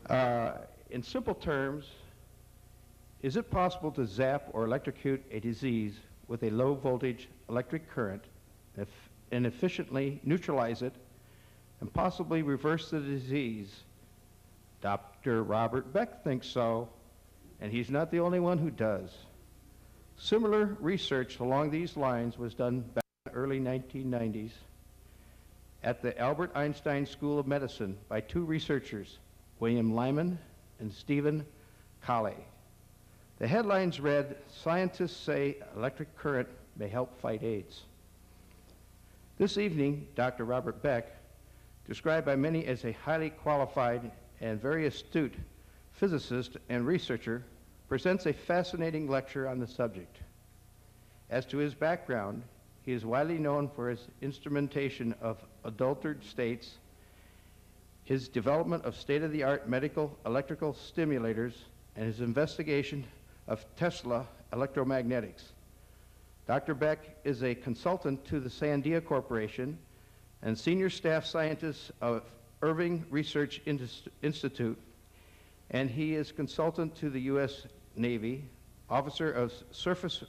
In simple terms, is it possible to zap or electrocute a disease with a low voltage electric current and efficiently neutralize it and possibly reverse the disease? Dr. Robert Beck thinks so, and he's not the only one who does. Similar research along these lines was done back in the early 1990s at the Albert Einstein School of Medicine by two researchers, William Lyman and Stephen Colley. The headlines read, "Scientists say electric current may help fight AIDS." This evening, Dr. Robert Beck, described by many as a highly qualified and very astute physicist and researcher, presents a fascinating lecture on the subject. As to his background, he is widely known for his instrumentation of adulterated states, his development of state-of-the-art medical electrical stimulators, and his investigation of Tesla electromagnetics. Dr. Beck is a consultant to the Sandia Corporation and senior staff scientist of Irving Research Institute, and he is consultant to the U.S. Navy, officer of surface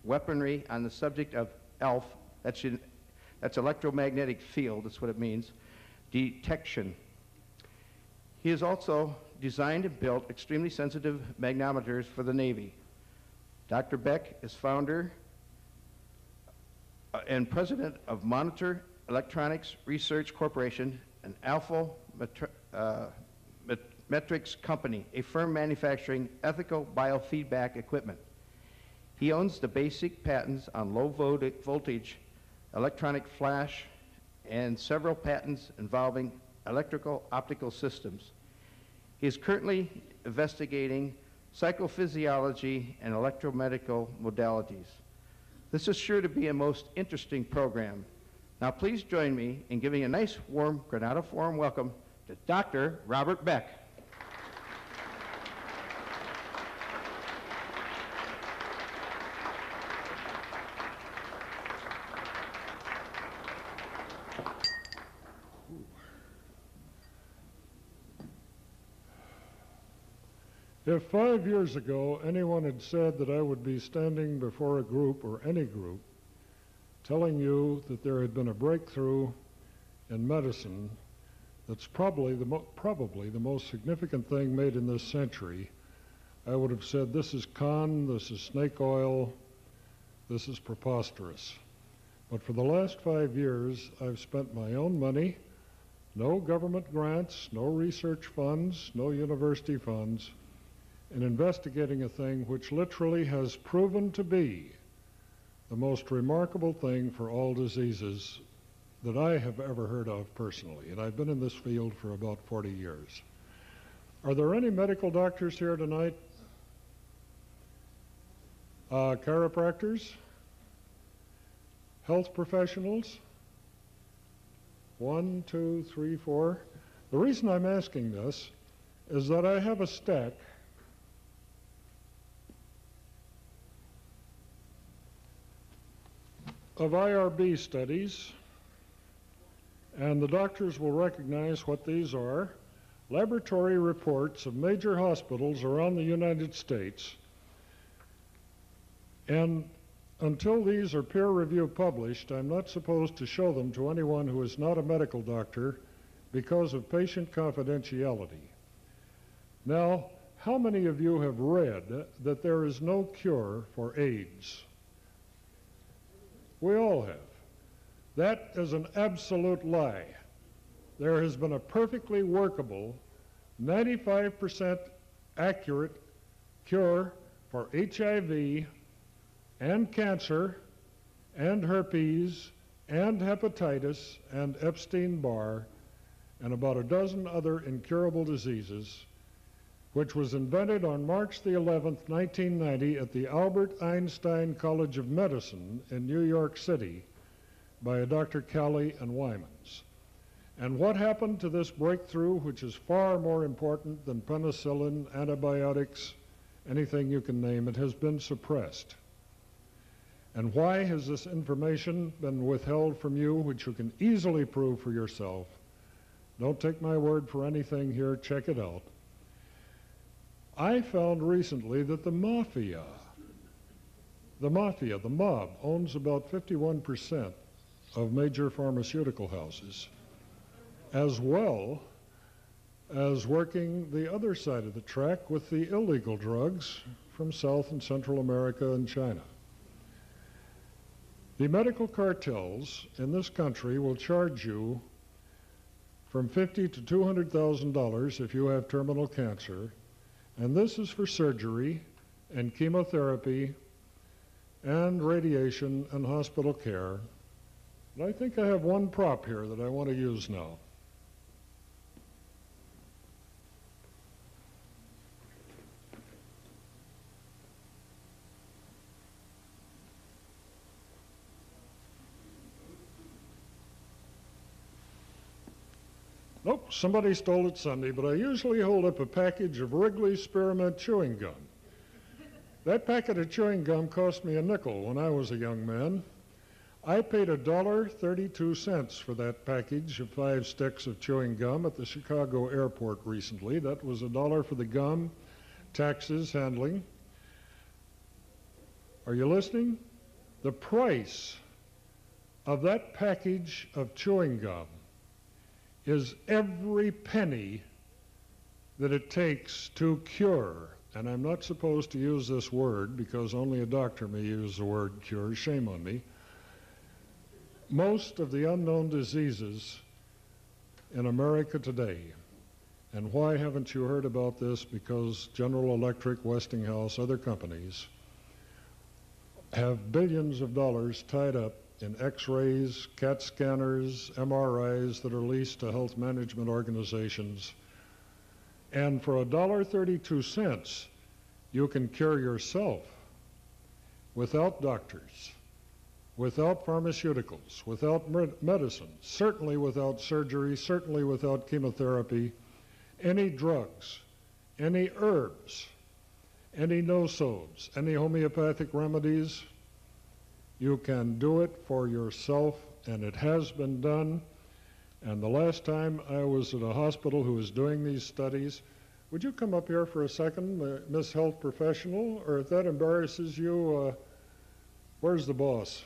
weaponry on the subject of ELF, that's electromagnetic field, that's what it means, detection. He has also designed and built extremely sensitive magnometers for the Navy. Dr. Beck is founder and president of Monitor Electronics Research Corporation, an Alpha Metrics company, a firm manufacturing ethical biofeedback equipment. He owns the basic patents on low voltage electronic flash and several patents involving electrical optical systems. He is currently investigating psychophysiology and electromedical modalities. This is sure to be a most interesting program. Now please join me in giving a nice warm granatiform welcome to Dr. Robert Beck. If 5 years ago anyone had said that I would be standing before a group, or any group, telling you that there had been a breakthrough in medicine that's probably the most significant thing made in this century, I would have said, this is con, this is snake oil, this is preposterous. But for the last 5 years, I've spent my own money, no government grants, no research funds, no university funds, in investigating a thing which literally has proven to be the most remarkable thing for all diseases that I have ever heard of personally, and I've been in this field for about 40 years. Are there any medical doctors here tonight? Chiropractors? Health professionals? 1, 2, 3, 4. The reason I'm asking this is that I have a stack of IRB studies, and the doctors will recognize what these are, laboratory reports of major hospitals around the United States. And until these are peer review published, I'm not supposed to show them to anyone who is not a medical doctor because of patient confidentiality. Now, how many of you have read that there is no cure for AIDS? We all have. That is an absolute lie. There has been a perfectly workable, 95% accurate cure for HIV and cancer and herpes and hepatitis and Epstein-Barr and about a dozen other incurable diseases, which was invented on March the 11th, 1990 at the Albert Einstein College of Medicine in New York City by a Dr. Colley and Wymans. And what happened to this breakthrough, which is far more important than penicillin, antibiotics, anything you can name? It has been suppressed. And why has this information been withheld from you, which you can easily prove for yourself? Don't take my word for anything here, check it out. I found recently that the mob, owns about 51% of major pharmaceutical houses, as well as working the other side of the track with the illegal drugs from South and Central America and China. The medical cartels in this country will charge you from $50,000 to $200,000 if you have terminal cancer, and this is for surgery and chemotherapy and radiation and hospital care. And I think I have one prop here that I want to use now. Nope, somebody stole it Sunday, but I usually hold up a package of Wrigleys Spearmint Chewing Gum. That packet of chewing gum cost me a nickel when I was a young man. I paid $1.32 for that package of 5 sticks of chewing gum at the Chicago airport recently. That was $1 for the gum, taxes, handling. Are you listening? The price of that package of chewing gum is every penny that it takes to cure, and I'm not supposed to use this word because only a doctor may use the word cure, shame on me, most of the unknown diseases in America today. And why haven't you heard about this? Because General Electric, Westinghouse, other companies have billions of dollars tied up in X-rays, CAT scanners, MRIs that are leased to health management organizations. And for $1.32, you can cure yourself without doctors, without pharmaceuticals, without medicine, certainly without surgery, certainly without chemotherapy, any drugs, any herbs, any no-sodes, any homeopathic remedies. You can do it for yourself, and it has been done. And the last time I was at a hospital who was doing these studies, would you come up here for a second, Miss Health Professional? Or if that embarrasses you, where's the boss?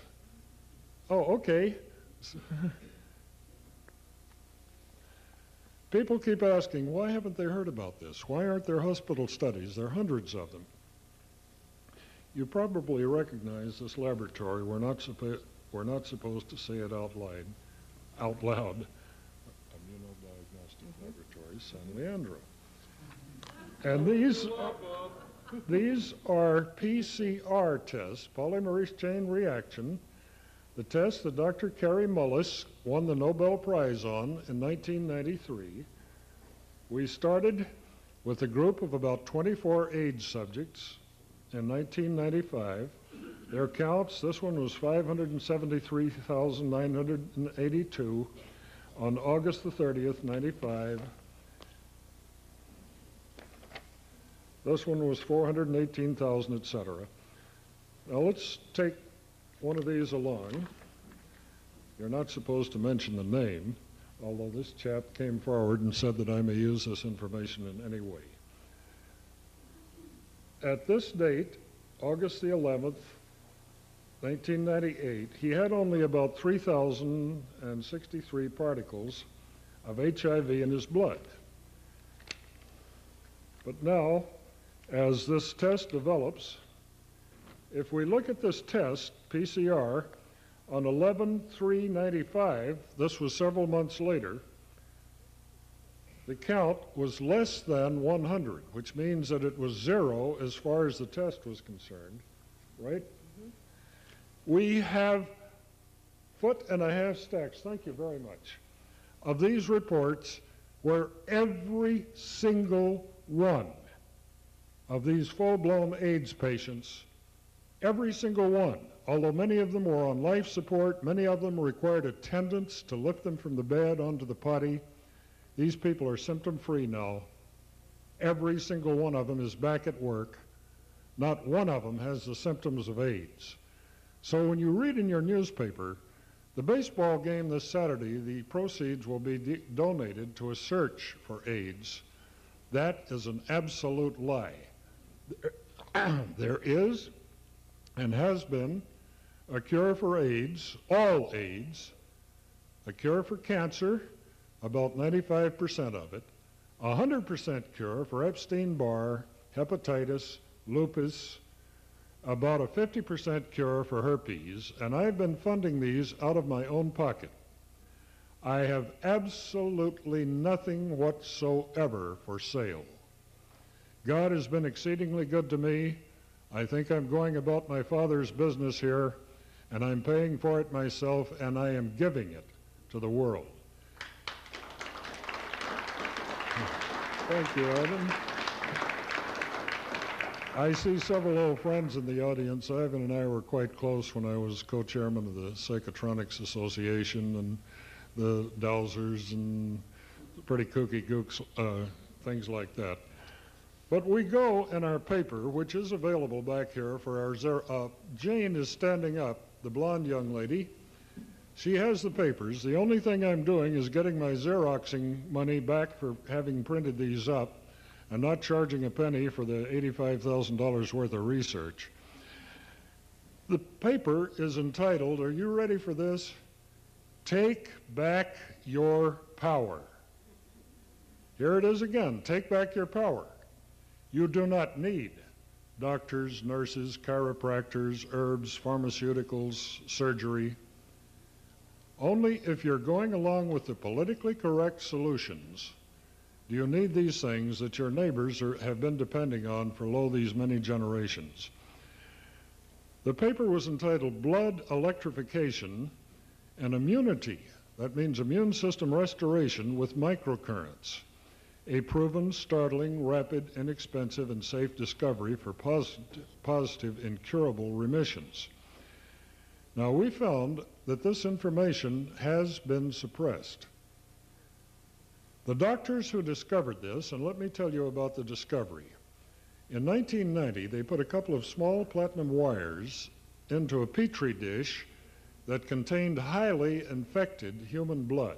Oh, okay. People keep asking, why haven't they heard about this? Why aren't there hospital studies? There are hundreds of them. You probably recognize this laboratory. We're not supposed to say it out loud. Immunodiagnostic Laboratory, San Leandro. And these are PCR tests, polymerase chain reaction, the test that Dr. Kary Mullis won the Nobel Prize on in 1993. We started with a group of about 24 AIDS subjects in 1995. Their counts, this one was 573,982 on August the 30th, 95. This one was 418,000, etc. Now let's take one of these along. You're not supposed to mention the name, although this chap came forward and said that I may use this information in any way. At this date, August the 11th, 1998, he had only about 3,063 particles of HIV in his blood. But now, as this test develops, if we look at this test, PCR, on 11/3/95, this was several months later, the count was less than 100, which means that it was 0 as far as the test was concerned, right? Mm-hmm. We have 1.5 stacks, thank you very much, of these reports where every single one of these full-blown AIDS patients, every single one, although many of them were on life support, many of them required attendants to lift them from the bed onto the potty. These people are symptom-free now. Every single one of them is back at work. Not one of them has the symptoms of AIDS. So when you read in your newspaper, the baseball game this Saturday, the proceeds will be donated to a search for AIDS, that is an absolute lie. There is and has been a cure for AIDS, all AIDS, a cure for cancer, about 95% of it, 100% cure for Epstein-Barr, hepatitis, lupus, about a 50% cure for herpes, and I've been funding these out of my own pocket. I have absolutely nothing whatsoever for sale. God has been exceedingly good to me. I think I'm going about my Father's business here, and I'm paying for it myself, and I am giving it to the world. Thank you, Ivan. I see several old friends in the audience. Ivan and I were quite close when I was co-chairman of the Psychotronics Association and the Dowsers and pretty kooky gooks, things like that. But we go in our paper, which is available back here for our Jane is standing up, the blonde young lady. She has the papers. The only thing I'm doing is getting my Xeroxing money back for having printed these up and not charging a penny for the $85,000 worth of research. The paper is entitled, are you ready for this? Take Back Your Power. Here it is again, take back your power. You do not need doctors, nurses, chiropractors, herbs, pharmaceuticals, surgery. Only if you're going along with the politically correct solutions do you need these things that your neighbors have been depending on for these many generations. The paper was entitled Blood Electrification and Immunity. That means immune system restoration with microcurrents. A proven, startling, rapid, inexpensive, and safe discovery for positive, incurable remissions. Now, we found that this information has been suppressed. The doctors who discovered this, and let me tell you about the discovery. In 1990, they put a couple of small platinum wires into a petri dish that contained highly infected human blood.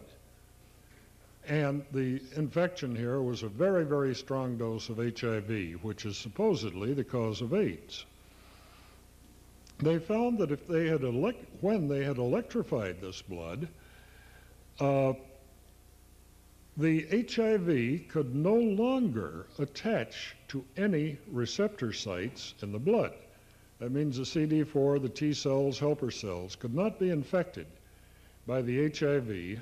And the infection here was a very, very strong dose of HIV, which is supposedly the cause of AIDS. They found that if they had when they had electrified this blood, the HIV could no longer attach to any receptor sites in the blood. That means the CD4, the T cells, helper cells, could not be infected by the HIV.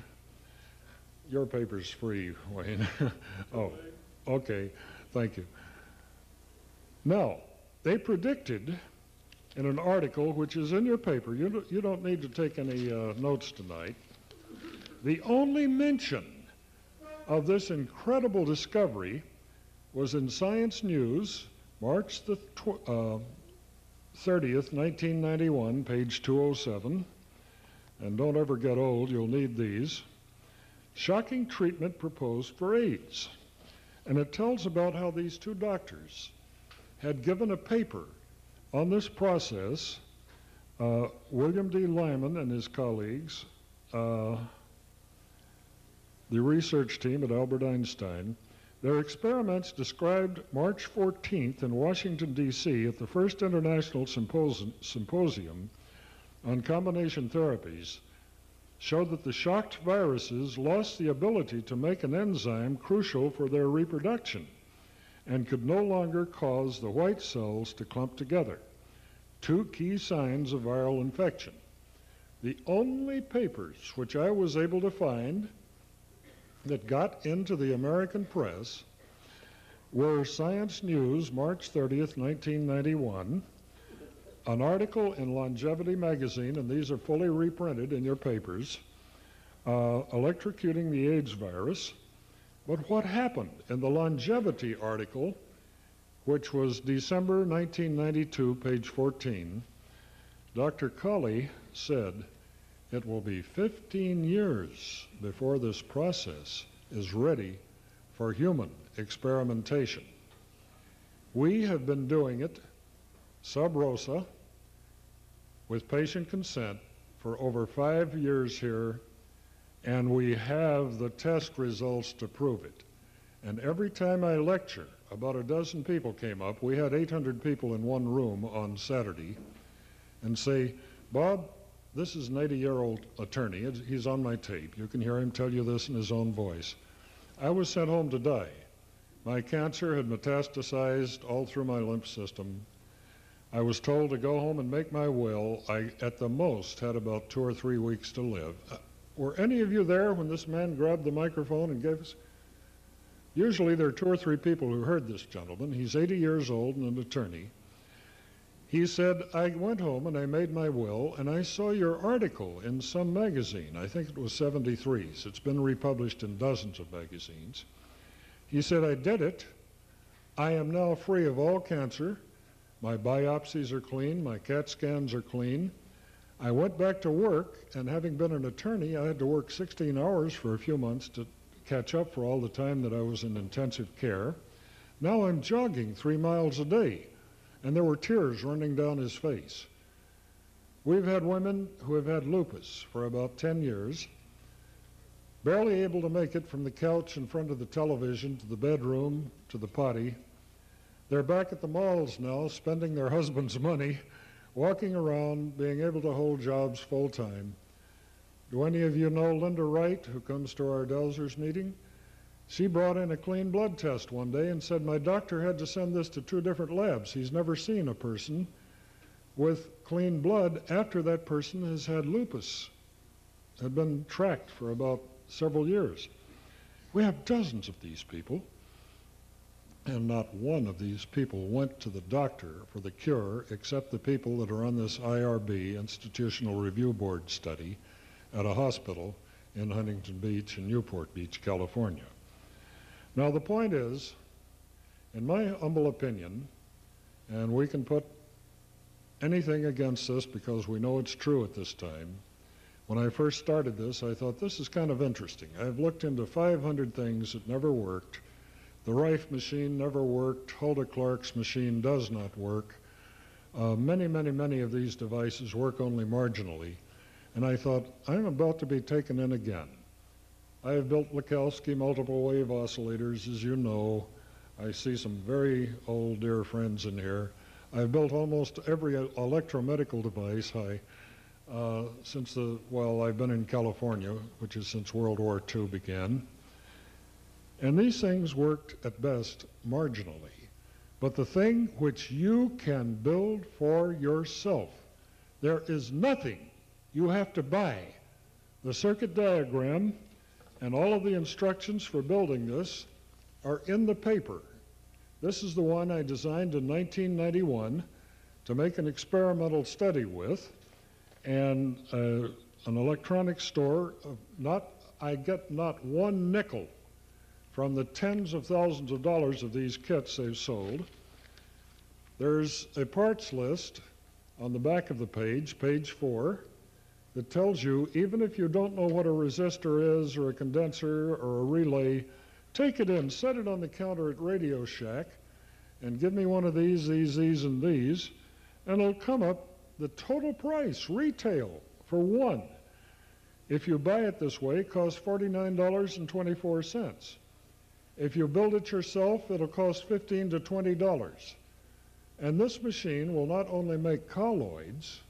Your paper's free, Wayne. Oh, okay, thank you. Now, they predicted in an article, which is in your paper, you don't need to take any notes tonight, the only mention of this incredible discovery was in Science News, March the 30th, 1991, page 207. And don't ever get old, you'll need these. Shocking treatment proposed for AIDS. And it tells about how these two doctors had given a paper on this process, William D. Lyman and his colleagues, the research team at Albert Einstein. Their experiments described March 14th in Washington, D.C. at the first International Symposium on Combination Therapies showed that the shocked viruses lost the ability to make an enzyme crucial for their reproduction and could no longer cause the white cells to clump together, two key signs of viral infection. The only papers which I was able to find that got into the American press were Science News, March 30th, 1991, an article in Longevity magazine, and these are fully reprinted in your papers, electrocuting the AIDS virus. But what happened in the Longevity article, which was December 1992, page 14, Dr. Colley said, it will be 15 years before this process is ready for human experimentation. We have been doing it sub rosa with patient consent for over 5 years here, and we have the test results to prove it. And every time I lecture, about a dozen people came up. We had 800 people in one room on Saturday, and say, Bob, this is an 80-year-old attorney. He's on my tape. You can hear him tell you this in his own voice. I was sent home to die. My cancer had metastasized all through my lymph system. I was told to go home and make my will. I, at the most, had about 2 or 3 weeks to live. Were any of you there when this man grabbed the microphone and gave us? Usually there are 2 or 3 people who heard this gentleman. He's 80 years old and an attorney. He said, I went home and I made my will, and I saw your article in some magazine. I think it was 73's. It's been republished in dozens of magazines. He said, I did it. I am now free of all cancer. My biopsies are clean. My CAT scans are clean. I went back to work, and having been an attorney, I had to work 16 hours for a few months to catch up for all the time that I was in intensive care. Now I'm jogging 3 miles a day, and there were tears running down his face. We've had women who have had lupus for about 10 years, barely able to make it from the couch in front of the television to the bedroom to the potty. They're back at the malls now, spending their husband's money, walking around, being able to hold jobs full time. Do any of you know Linda Wright, who comes to our Dowsers meeting? She brought in a clean blood test one day and said, my doctor had to send this to 2 different labs. He's never seen a person with clean blood after that person has had lupus. It had been tracked for about several years. We have dozens of these people, and not one of these people went to the doctor for the cure except the people that are on this IRB, Institutional Review Board study, at a hospital in Huntington Beach and Newport Beach, California. Now the point is, in my humble opinion, and we can put anything against this because we know it's true at this time, when I first started this, I thought this is kind of interesting. I've looked into 500 things that never worked. The Rife machine never worked. Hulda Clark's machine does not work. Many of these devices work only marginally. And I thought, I'm about to be taken in again. I have built Lakowski multiple wave oscillators, as you know. I see some very old dear friends in here. I've built almost every electromedical device since I've been in California, which is since World War II began. And these things worked at best marginally. But the thing which you can build for yourself, there is nothing you have to buy. The circuit diagram and all of the instructions for building this are in the paper. This is the one I designed in 1991 to make an experimental study with, and an electronics store, I get not 1 nickel from the tens of thousands of dollars of these kits they've sold. There's a parts list on the back of the page, page 4, that tells you, even if you don't know what a resistor is or a condenser or a relay, take it in, set it on the counter at Radio Shack, and give me one of these, and these, and it'll come up the total price, retail, for one. If you buy it this way, it costs $49.24. If you build it yourself, it'll cost $15 to $20. And this machine will not only make colloids,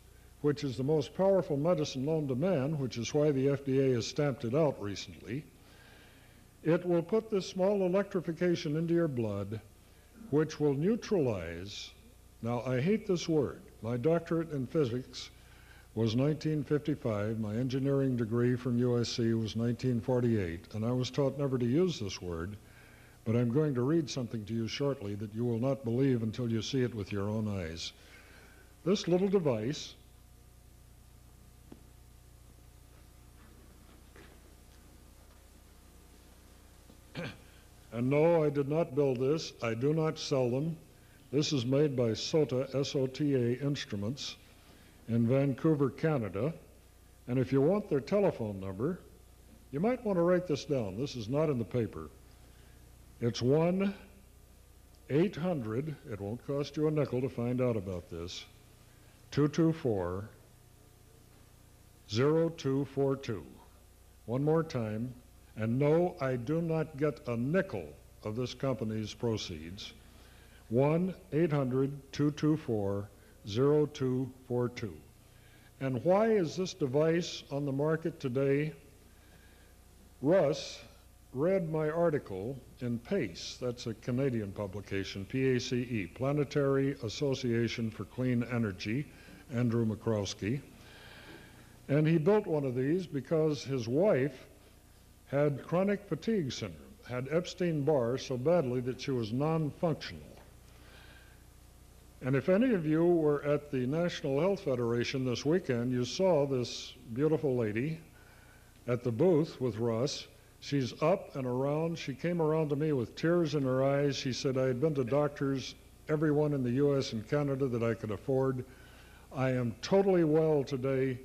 which is the most powerful medicine known to man, which is why the FDA has stamped it out recently. It will put this small electrification into your blood, which will neutralize. Now, I hate this word. My doctorate in physics was 1955. My engineering degree from USC was 1948, and I was taught never to use this word, but I'm going to read something to you shortly that you will not believe until you see it with your own eyes. This little device and no, I did not build this. I do not sell them. This is made by SOTA, S-O-T-A Instruments in Vancouver, Canada. And if you want their telephone number, you might want to write this down. This is not in the paper. It's 1-800, it won't cost you a nickel to find out about this, 224-0242. One more time. And no, I do not get a nickel of this company's proceeds. 1-800-224-0242. And why is this device on the market today? Russ read my article in PACE, that's a Canadian publication, PACE, Planetary Association for Clean Energy, Andrew McCroskey. And he built one of these because his wife had chronic fatigue syndrome, had Epstein-Barr so badly that she was non-functional. And if any of you were at the National Health Federation this weekend, you saw this beautiful lady at the booth with Russ. She's up and around. She came around to me with tears in her eyes. She said, I had been to doctors, everyone in the US and Canada that I could afford. I am totally well today.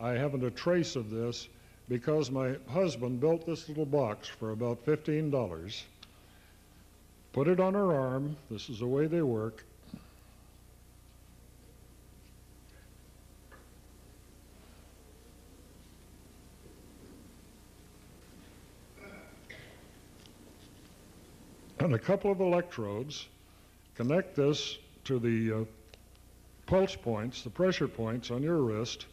I haven't a trace of this because my husband built this little box for about $15, put it on her arm. This is the way they work. And a couple of electrodes connect this to the pulse points, the pressure points on your wrist.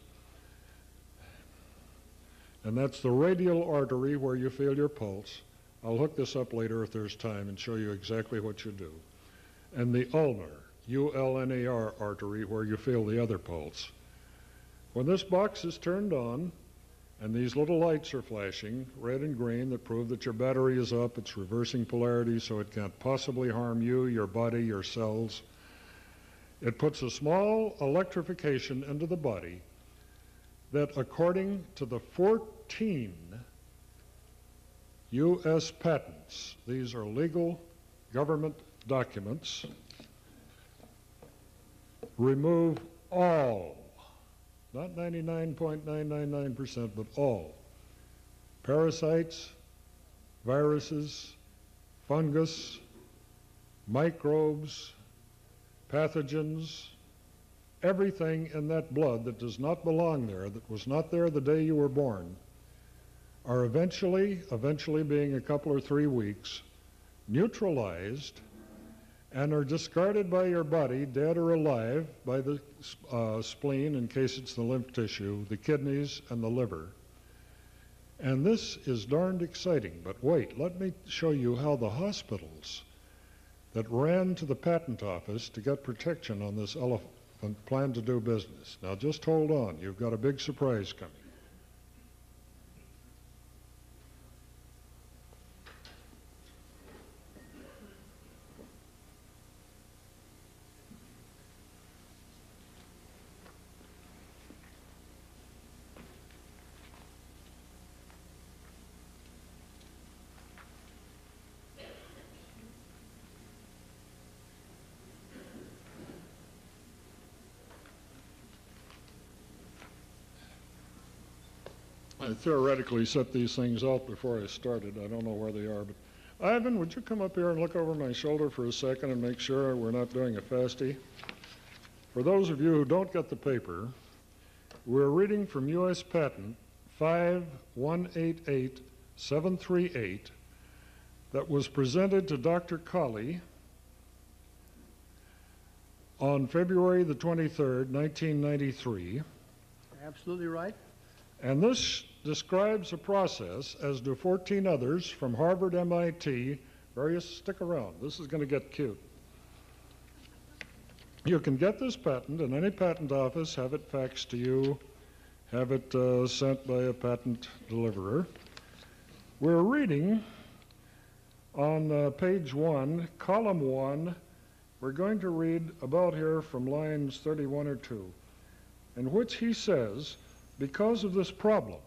And that's the radial artery where you feel your pulse. I'll hook this up later if there's time and show you exactly what you do. And the ulnar, U-L-N-A-R artery, where you feel the other pulse. When this box is turned on, and these little lights are flashing, red and green, that prove that your battery is up. It's reversing polarity, so it can't possibly harm you, your body, your cells. It puts a small electrification into the body that, according to the 14 U.S. patents, these are legal government documents, remove all, not 99.999%, but all parasites, viruses, fungus, microbes, pathogens, everything in that blood that does not belong there, that was not there the day you were born, are eventually being a couple or 3 weeks, neutralized and are discarded by your body, dead or alive, by the spleen, in case it's the lymph tissue, the kidneys, and the liver. And this is darned exciting. But wait, let me show you how the hospitals that ran to the patent office to get protection on this elephant plan to do business. Now just hold on, you've got a big surprise coming. I theoretically set these things out before I started. I don't know where they are, but Ivan, would you come up here and look over my shoulder for a second and make sure we're not doing a fasty? For those of you who don't get the paper, we're reading from U.S. Patent 5188738 that was presented to Dr. Colley on February the 23rd, 1993. Absolutely right. And this describes a process, as do 14 others from Harvard, MIT, various, stick around, this is going to get cute. You can get this patent in any patent office, have it faxed to you, have it sent by a patent deliverer. We're reading on page 1, column 1, we're going to read about here from lines 31 or 2, in which he says, because of this problem,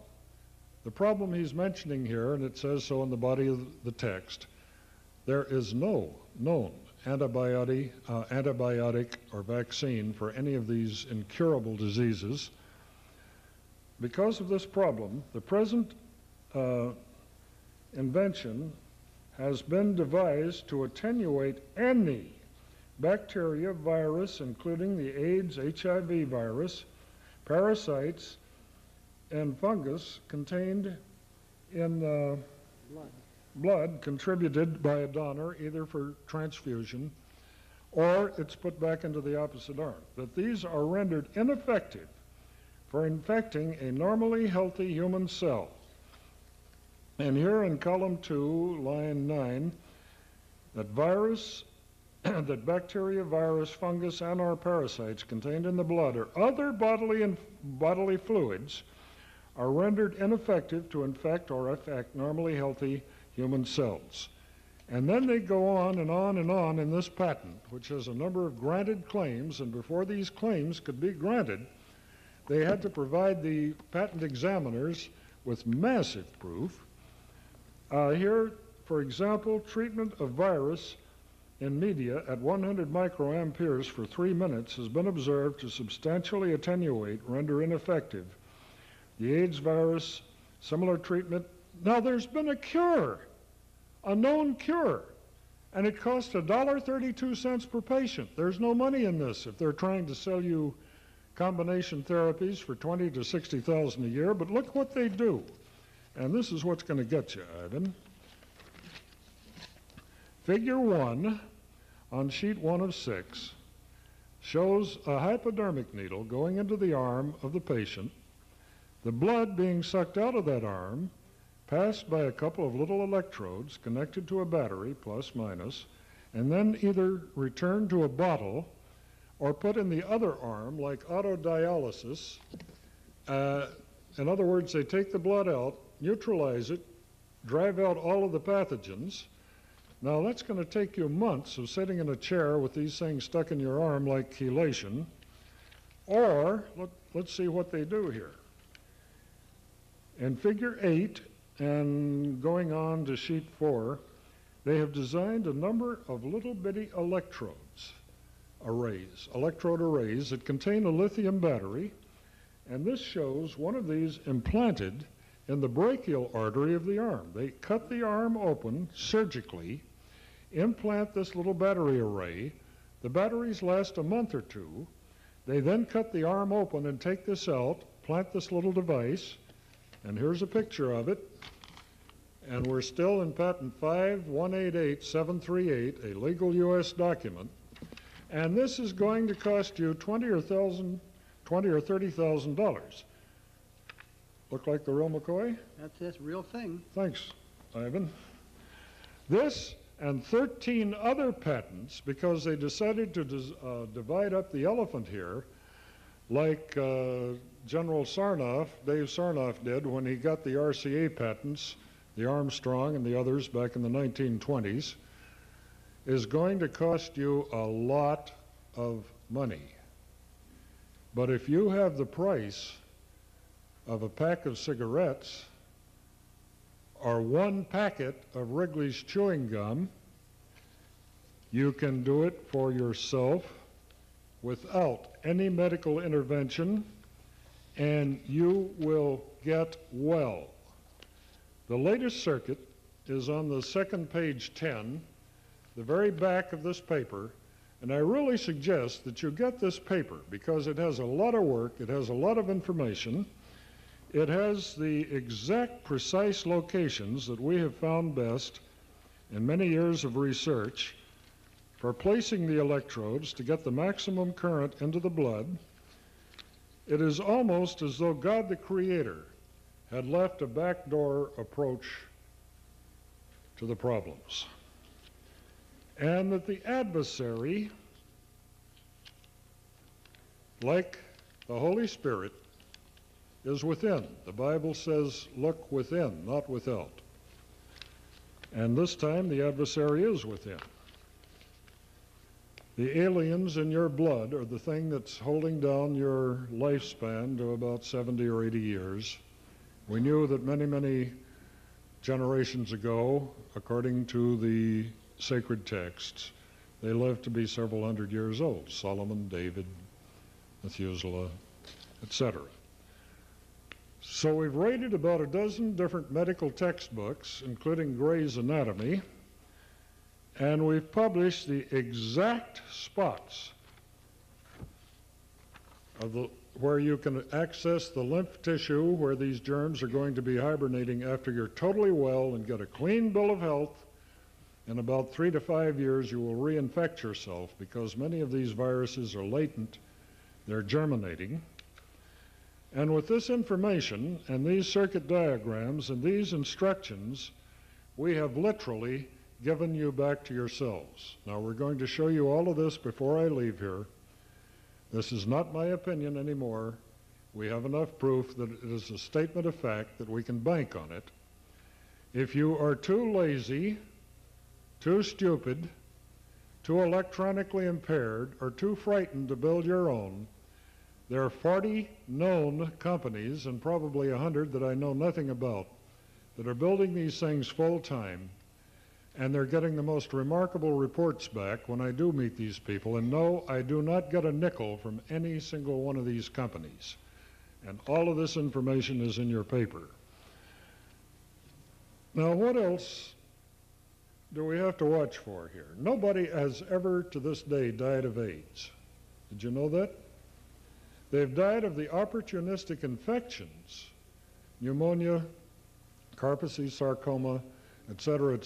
the problem he's mentioning here, and it says so in the body of the text, there is no known antibiotic or vaccine for any of these incurable diseases. Because of this problem, the present invention has been devised to attenuate any bacteria, virus, including the AIDS, HIV virus, parasites, and fungus contained in blood contributed by a donor, either for transfusion or it's put back into the opposite arm, that these are rendered ineffective for infecting a normally healthy human cell. And here in column 2, line 9, that virus, that bacteria, virus, fungus, and or parasites contained in the blood or other bodily fluids are rendered ineffective to infect or affect normally healthy human cells. And then they go on and on and on in this patent, which has a number of granted claims, and before these claims could be granted, they had to provide the patent examiners with massive proof. Here, for example, treatment of virus in media at 100 microamperes for 3 minutes has been observed to substantially attenuate, render ineffective the AIDS virus. Similar treatment. Now there's been a cure, a known cure, and it costs $1.32 per patient. There's no money in this if they're trying to sell you combination therapies for $20,000 to $60,000 a year, but look what they do. And this is what's going to get you, Ivan. Figure 1 on sheet 1 of 6 shows a hypodermic needle going into the arm of the patient, the blood being sucked out of that arm, passed by a couple of little electrodes connected to a battery, plus minus, and then either returned to a bottle or put in the other arm like autodialysis. In other words, they take the blood out, neutralize it, drive out all of the pathogens. Now that's going to take you months of sitting in a chair with these things stuck in your arm like chelation. Or, let's see what they do here. In figure 8, and going on to sheet 4, they have designed a number of little bitty electrode arrays that contain a lithium battery, and this shows one of these implanted in the brachial artery of the arm. They cut the arm open surgically, implant this little battery array. The batteries last a month or two. They then cut the arm open and take this out, plant this little device, and here's a picture of it. And we're still in patent 5188738, a legal U.S. document. And this is going to cost you $20,000 or $30,000. Look like the real McCoy? That's a real thing. Thanks, Ivan. This and 13 other patents, because they decided to divide up the elephant here, like General Sarnoff, Dave Sarnoff did when he got the RCA patents, the Armstrong and the others back in the 1920s, is going to cost you a lot of money. But if you have the price of a pack of cigarettes or one packet of Wrigleys chewing gum, you can do it for yourself without any medical intervention, and you will get well. The latest circuit is on the second page 10, the very back of this paper, and I really suggest that you get this paper because it has a lot of work, it has a lot of information, it has the exact precise locations that we have found best in many years of research for placing the electrodes to get the maximum current into the blood. It is almost as though God the Creator had left a backdoor approach to the problems, and that the adversary, like the Holy Spirit, is within. The Bible says, look within, not without. And this time the adversary is within. The aliens in your blood are the thing that's holding down your lifespan to about 70 or 80 years. We knew that many, many generations ago, according to the sacred texts, they lived to be several hundred years old. Solomon, David, Methuselah, etc. So we've rated about a dozen different medical textbooks, including Gray's Anatomy, and we've published the exact spots of the where you can access the lymph tissue where these germs are going to be hibernating after you're totally well and get a clean bill of health. In about 3 to 5 years, you will reinfect yourself because many of these viruses are latent. They're germinating. And with this information and these circuit diagrams and these instructions, we have literally given you back to yourselves. Now, we're going to show you all of this before I leave here. This is not my opinion anymore. We have enough proof that it is a statement of fact that we can bank on it. If you are too lazy, too stupid, too electronically impaired, or too frightened to build your own, there are 40 known companies, and probably 100 that I know nothing about, that are building these things full-time, and they're getting the most remarkable reports back when I do meet these people. And no, I do not get a nickel from any single one of these companies. And all of this information is in your paper. Now, what else do we have to watch for here? Nobody has ever to this day died of AIDS. Did you know that? They've died of the opportunistic infections, pneumonia, Kaposi sarcoma, et cetera,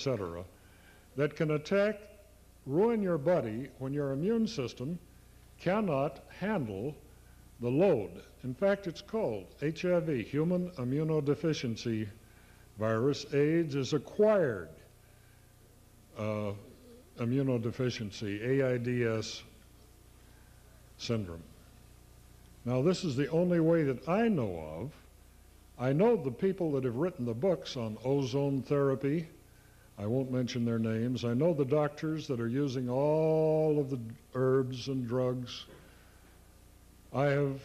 that can attack, ruin your body when your immune system cannot handle the load. In fact, it's called HIV, human immunodeficiency virus. AIDS is acquired immunodeficiency, AIDS syndrome. Now, this is the only way that I know of. I know the people that have written the books on ozone therapy. I won't mention their names. I know the doctors that are using all of the herbs and drugs. I have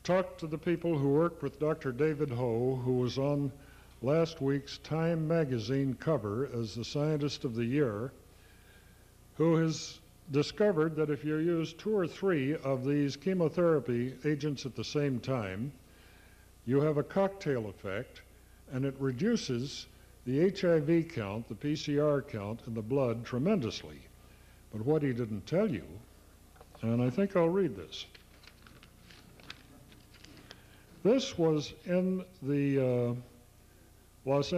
talked to the people who worked with Dr. David Ho, who was on last week's Time magazine cover as the Scientist of the Year, who has discovered that if you use 2 or 3 of these chemotherapy agents at the same time, you have a cocktail effect, and it reduces the HIV count, the PCR count in the blood tremendously. But what he didn't tell you, and I think I'll read this. This was in the Los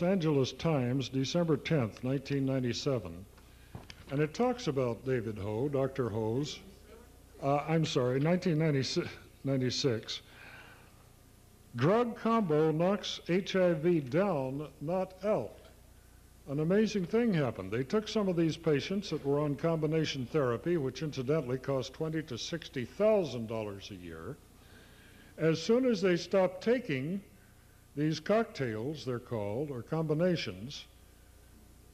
Angeles Times, December 10th, 1997. And it talks about David Ho, Dr. Ho's, 1996. Drug combo knocks HIV down, not out. An amazing thing happened. They took some of these patients that were on combination therapy, which incidentally cost $20,000 to $60,000 a year. As soon as they stopped taking these cocktails, they're called, or combinations,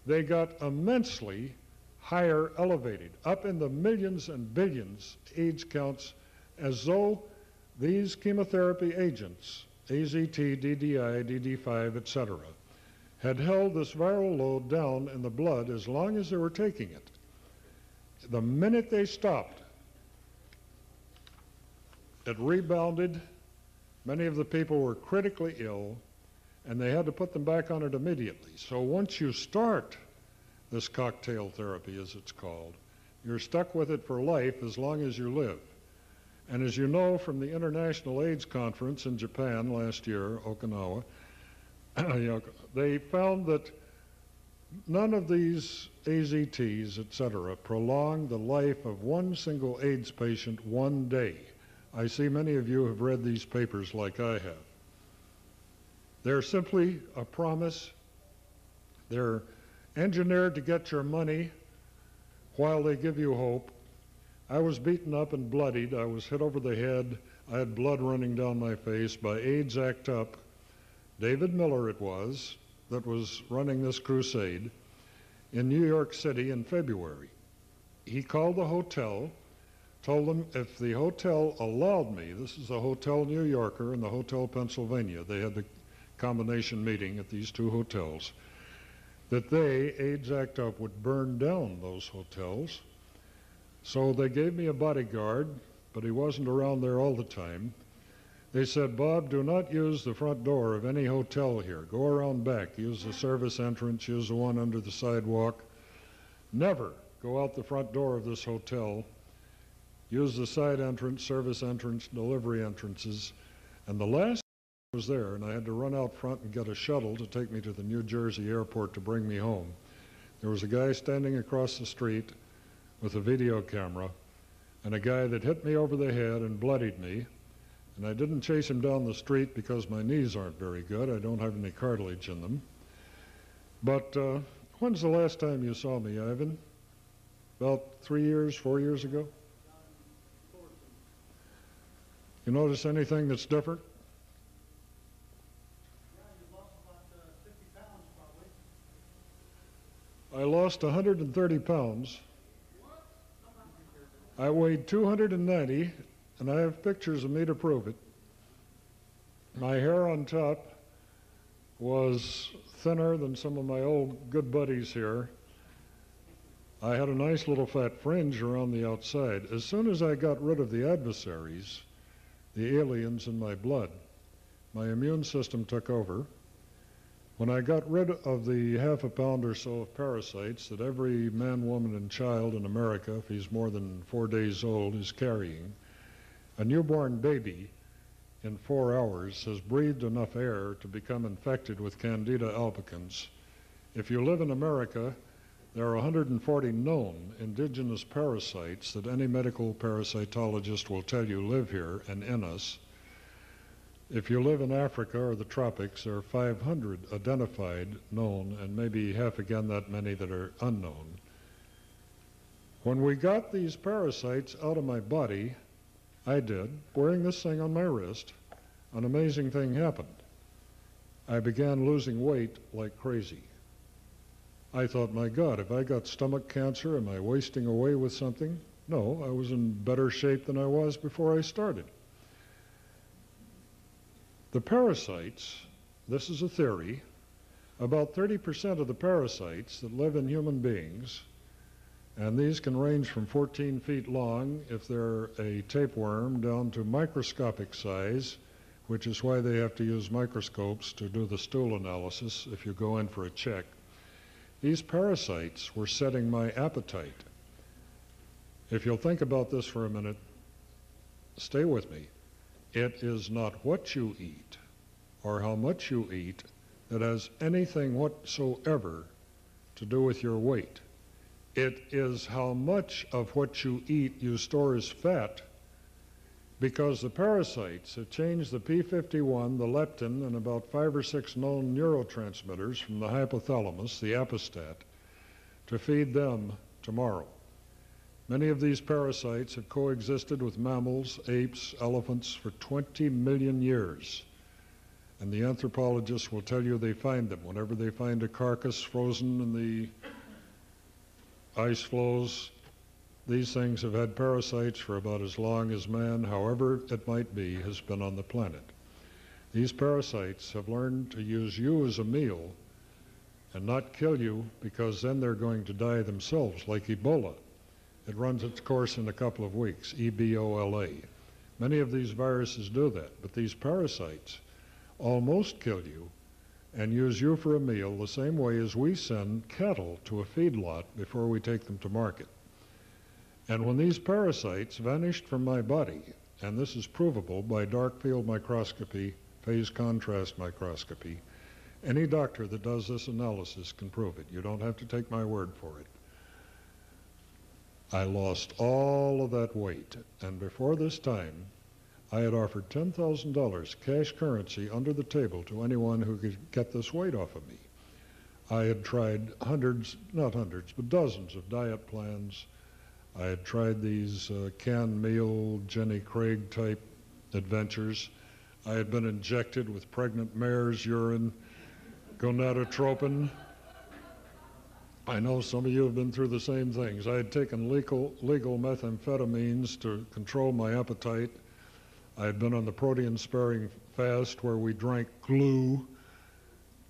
they got immensely higher elevated, up in the millions and billions AIDS counts, as though these chemotherapy agents, AZT, DDI, DD5, etc., had held this viral load down in the blood as long as they were taking it. The minute they stopped, it rebounded. Many of the people were critically ill, and they had to put them back on it immediately. So once you start this cocktail therapy, as it's called, you're stuck with it for life as long as you live. And as you know from the International AIDS Conference in Japan last year, Okinawa, they found that none of these AZTs, etc., prolong the life of one single AIDS patient one day. I see many of you have read these papers like I have. They're simply a promise. They're engineered to get your money while they give you hope. I was beaten up and bloodied. I was hit over the head. I had blood running down my face by AIDS Act Up. David Miller it was that was running this crusade in New York City in February. He called the hotel, told them if the hotel allowed me, this is the Hotel New Yorker and the Hotel Pennsylvania, they had the combination meeting at these 2 hotels, that they, AIDS Act Up, would burn down those hotels. So they gave me a bodyguard, but he wasn't around there all the time. They said, Bob, do not use the front door of any hotel here. Go around back. Use the service entrance. Use the one under the sidewalk. Never go out the front door of this hotel. use the side entrance, service entrance, delivery entrances. And the last I was there, and I had to run out front and get a shuttle to take me to the New Jersey airport to bring me home. There was a guy standing across the street with a video camera, and a guy that hit me over the head and bloodied me. And I didn't chase him down the street because my knees aren't very good. I don't have any cartilage in them. But when's the last time you saw me, Ivan? About 3 years, 4 years ago? You notice anything that's different? Yeah, you lost about 50 pounds probably. I lost 130 pounds. I weighed 290, and I have pictures of me to prove it. My hair on top was thinner than some of my old good buddies here. I had a nice little fat fringe around the outside. As soon as I got rid of the adversaries, the aliens in my blood, my immune system took over. When I got rid of the half a pound or so of parasites that every man, woman, and child in America, if he's more than 4 days old, is carrying, a newborn baby in 4 hours has breathed enough air to become infected with Candida albicans. If you live in America, there are 140 known indigenous parasites that any medical parasitologist will tell you live here and in us. If you live in Africa or the tropics, there are 500 identified, known, and maybe half again that many that are unknown. When we got these parasites out of my body, I did, wearing this thing on my wrist, an amazing thing happened. I began losing weight like crazy. I thought, my God, have I got stomach cancer? Am I wasting away with something? No, I was in better shape than I was before I started. The parasites, this is a theory, about 30% of the parasites that live in human beings, and these can range from 14 feet long if they're a tapeworm down to microscopic size, which is why they have to use microscopes to do the stool analysis if you go in for a check. These parasites were setting my appetite. If you'll think about this for a minute, stay with me. It is not what you eat or how much you eat that has anything whatsoever to do with your weight. It is how much of what you eat you store as fat, because the parasites have changed the P51, the leptin, and about 5 or 6 known neurotransmitters from the hypothalamus, the apostat, to feed them tomorrow. Many of these parasites have coexisted with mammals, apes, elephants for 20 million years. And the anthropologists will tell you they find them. Whenever they find a carcass frozen in the ice flows, these things have had parasites for about as long as man, however it might be, has been on the planet. These parasites have learned to use you as a meal and not kill you, because then they're going to die themselves, like Ebola. It runs its course in a couple of weeks, Ebola. Many of these viruses do that, but these parasites almost kill you and use you for a meal the same way as we send cattle to a feedlot before we take them to market. And when these parasites vanished from my body, and this is provable by dark field microscopy, phase contrast microscopy, any doctor that does this analysis can prove it. You don't have to take my word for it. I lost all of that weight, and before this time, I had offered $10,000 cash currency under the table to anyone who could get this weight off of me. I had tried hundreds, not hundreds, but dozens of diet plans. I had tried these canned meal, Jenny Craig type adventures. I had been injected with pregnant mare's urine, gonadotropin. I know some of you have been through the same things. I had taken legal methamphetamines to control my appetite. I had been on the protein-sparing fast where we drank glue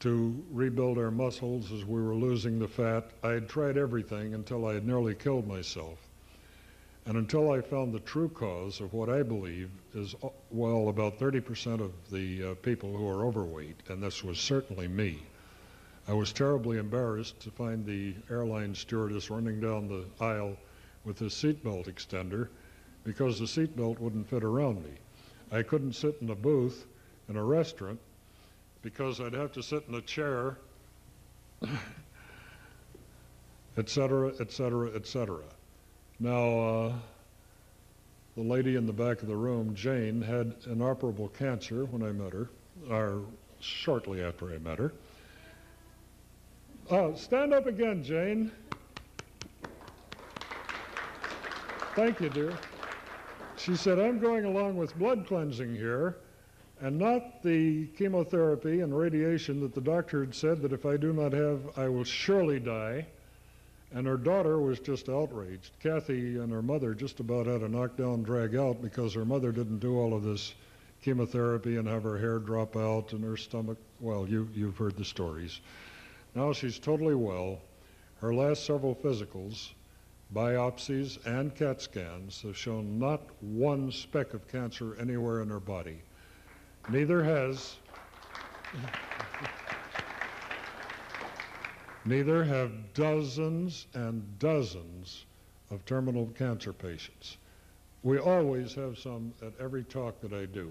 to rebuild our muscles as we were losing the fat. I had tried everything until I had nearly killed myself. And until I found the true cause of what I believe is, well, about 30% of the people who are overweight, and this was certainly me. I was terribly embarrassed to find the airline stewardess running down the aisle with a seatbelt extender, because the seatbelt wouldn't fit around me. I couldn't sit in a booth in a restaurant because I'd have to sit in a chair, et cetera, et cetera, et cetera. Now, the lady in the back of the room, Jane, had inoperable cancer when I met her, or shortly after I met her. Stand up again, Jane. Thank you, dear. She said, I'm going along with blood cleansing here, and not the chemotherapy and radiation that the doctor had said that if I do not have, I will surely die. And her daughter was just outraged. Kathy and her mother just about had a knockdown, drag out because her mother didn't do all of this chemotherapy and have her hair drop out and her stomach. Well, you've heard the stories. Now she's totally well. Her last several physicals, biopsies and CAT scans have shown not one speck of cancer anywhere in her body. Neither have dozens and dozens of terminal cancer patients. We always have some at every talk that I do.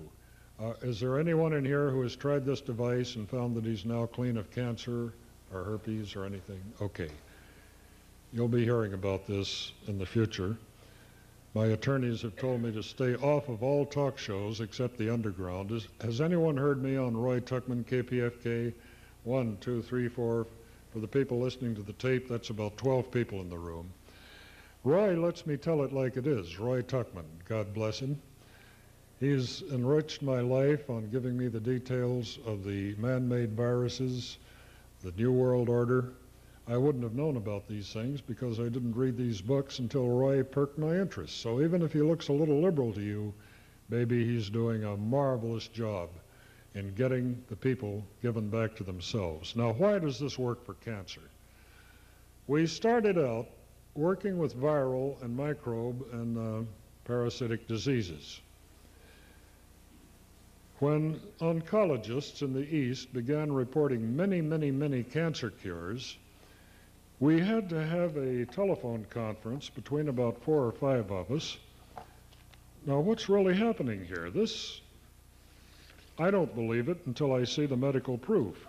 Is there anyone in here who has tried this device and found that he's now clean of cancer or herpes or anything? Okay. You'll be hearing about this in the future. My attorneys have told me to stay off of all talk shows except the underground. Has anyone heard me on Roy Tuckman, KPFK? 1, 2, 3, 4. For the people listening to the tape, that's about 12 people in the room. Roy lets me tell it like it is. Roy Tuckman, God bless him. He's enriched my life on giving me the details of the man-made viruses, the New World Order. I wouldn't have known about these things because I didn't read these books until Roy perked my interest. So even if he looks a little liberal to you, maybe he's doing a marvelous job in getting the people given back to themselves. Now, why does this work for cancer? We started out working with viral and microbe and parasitic diseases. When oncologists in the East began reporting many, many, many cancer cures, we had to have a telephone conference between about 4 or 5 of us. Now, what's really happening here? I don't believe it until I see the medical proof.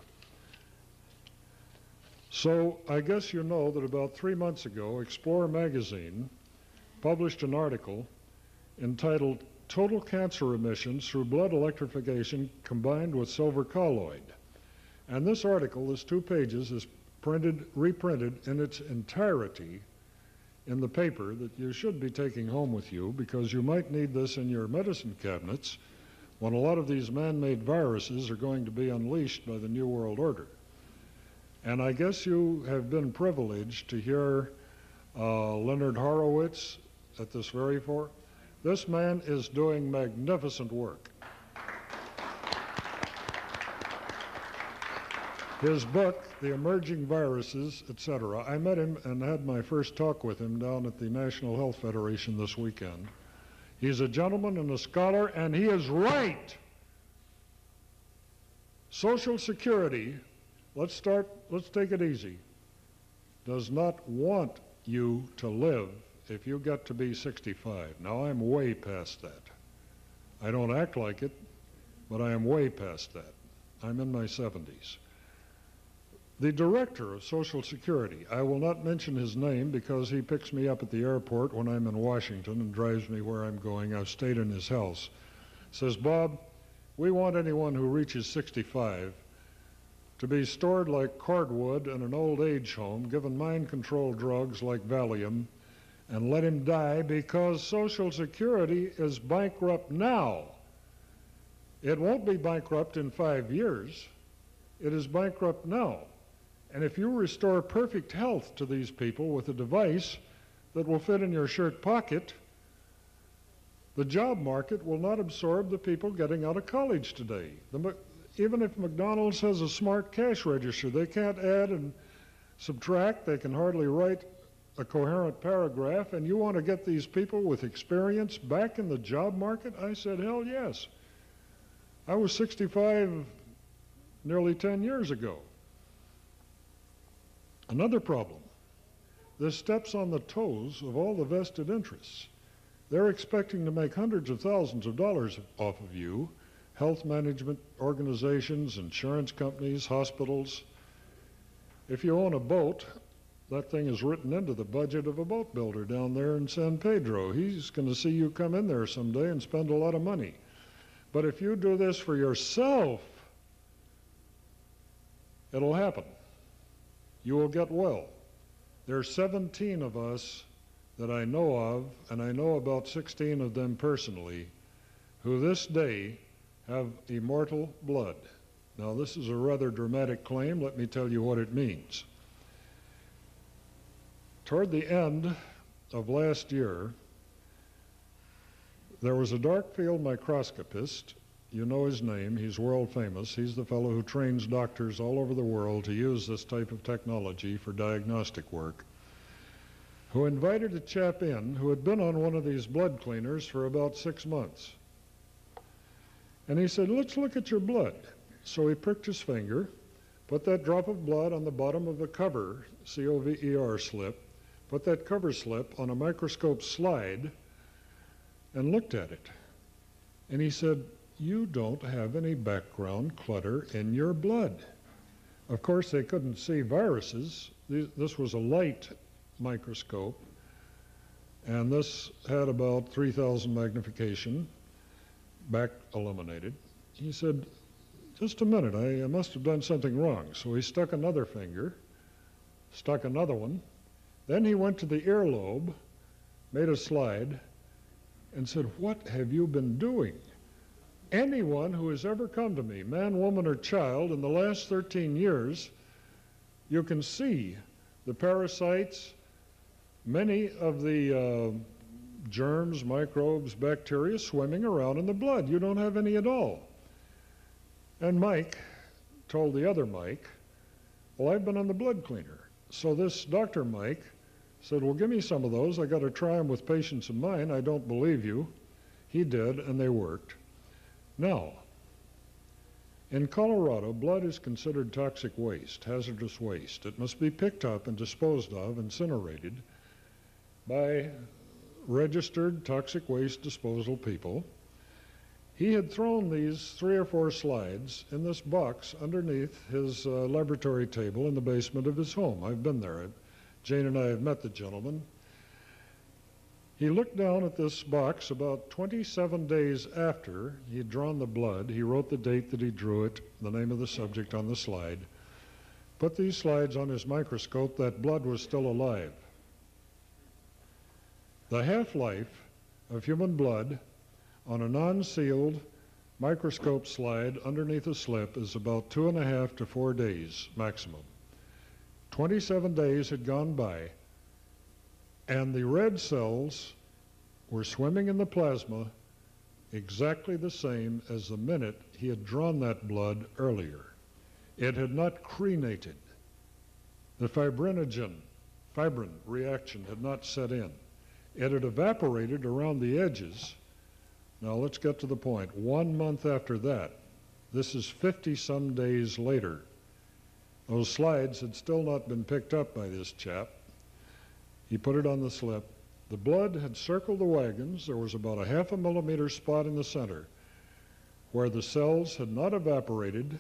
So I guess you know that about 3 months ago, Explorer magazine published an article entitled Total Cancer Remissions Through Blood Electrification Combined with Silver Colloid. And this article, this 2 pages, is reprinted in its entirety in the paper that you should be taking home with you because you might need this in your medicine cabinets when a lot of these man-made viruses are going to be unleashed by the New World Order. And I guess you have been privileged to hear Leonard Horowitz at this very forum. This man is doing magnificent work. His book, The Emerging Viruses, etc., I met him and had my first talk with him down at the National Health Federation this weekend. He's a gentleman and a scholar, and he is right. Social Security, let's take it easy, does not want you to live if you get to be 65. Now, I'm way past that. I don't act like it, but I am way past that. I'm in my 70s. The director of Social Security, I will not mention his name because he picks me up at the airport when I'm in Washington and drives me where I'm going. I've stayed in his house. Says, Bob, we want anyone who reaches 65 to be stored like cordwood in an old age home, given mind control drugs like Valium, and let him die because Social Security is bankrupt now. It won't be bankrupt in 5 years. It is bankrupt now. And if you restore perfect health to these people with a device that will fit in your shirt pocket, the job market will not absorb the people getting out of college today. Even if McDonald's has a smart cash register, they can't add and subtract. They can hardly write a coherent paragraph. And you want to get these people with experience back in the job market? I said, hell yes. I was 65 nearly 10 years ago. Another problem, this steps on the toes of all the vested interests. They're expecting to make hundreds of thousands of dollars off of you, health management organizations, insurance companies, hospitals. If you own a boat, that thing is written into the budget of a boat builder down there in San Pedro. He's going to see you come in there someday and spend a lot of money. But if you do this for yourself, it'll happen. You will get well. There are 17 of us that I know of, and I know about 16 of them personally, who this day have immortal blood. Now, this is a rather dramatic claim. Let me tell you what it means. Toward the end of last year, there was a dark field microscopist. You know his name. He's world famous. He's the fellow who trains doctors all over the world to use this type of technology for diagnostic work, who invited a chap in who had been on one of these blood cleaners for about 6 months. And he said, let's look at your blood. So he pricked his finger, put that drop of blood on the bottom of the cover, COVER slip, put that cover slip on a microscope slide, and looked at it. And he said, you don't have any background clutter in your blood. Of course, they couldn't see viruses. This was a light microscope, and this had about 3,000 magnification, back illuminated. He said, just a minute, I must have done something wrong. So he stuck another finger, stuck another one. Then he went to the earlobe, made a slide, and said, what have you been doing? Anyone who has ever come to me, man, woman, or child, in the last 13 years, you can see the parasites, many of the germs, microbes, bacteria swimming around in the blood. You don't have any at all. And Mike told the other Mike, well, I've been on the blood cleaner. So this Dr. Mike said, well, give me some of those. I got to try them with patients of mine. I don't believe you. He did, and they worked. Now, in Colorado, blood is considered toxic waste, hazardous waste. It must be picked up and disposed of, incinerated, by registered toxic waste disposal people. He had thrown these 3 or 4 slides in this box underneath his laboratory table in the basement of his home. I've been there. Jane and I have met the gentleman. He looked down at this box about 27 days after he had drawn the blood. He wrote the date that he drew it, the name of the subject on the slide, put these slides on his microscope. That blood was still alive. The half-life of human blood on a non-sealed microscope slide underneath a slip is about 2.5 to 4 days maximum. 27 days had gone by, and the red cells were swimming in the plasma exactly the same as the minute he had drawn that blood earlier. It had not crenated. The fibrin reaction had not set in. It had evaporated around the edges. Now let's get to the point. 1 month after that, this is 50-some days later, those slides had still not been picked up by this chap. He put it on the slip. The blood had circled the wagons. There was about a 0.5 millimeter spot in the center where the cells had not evaporated.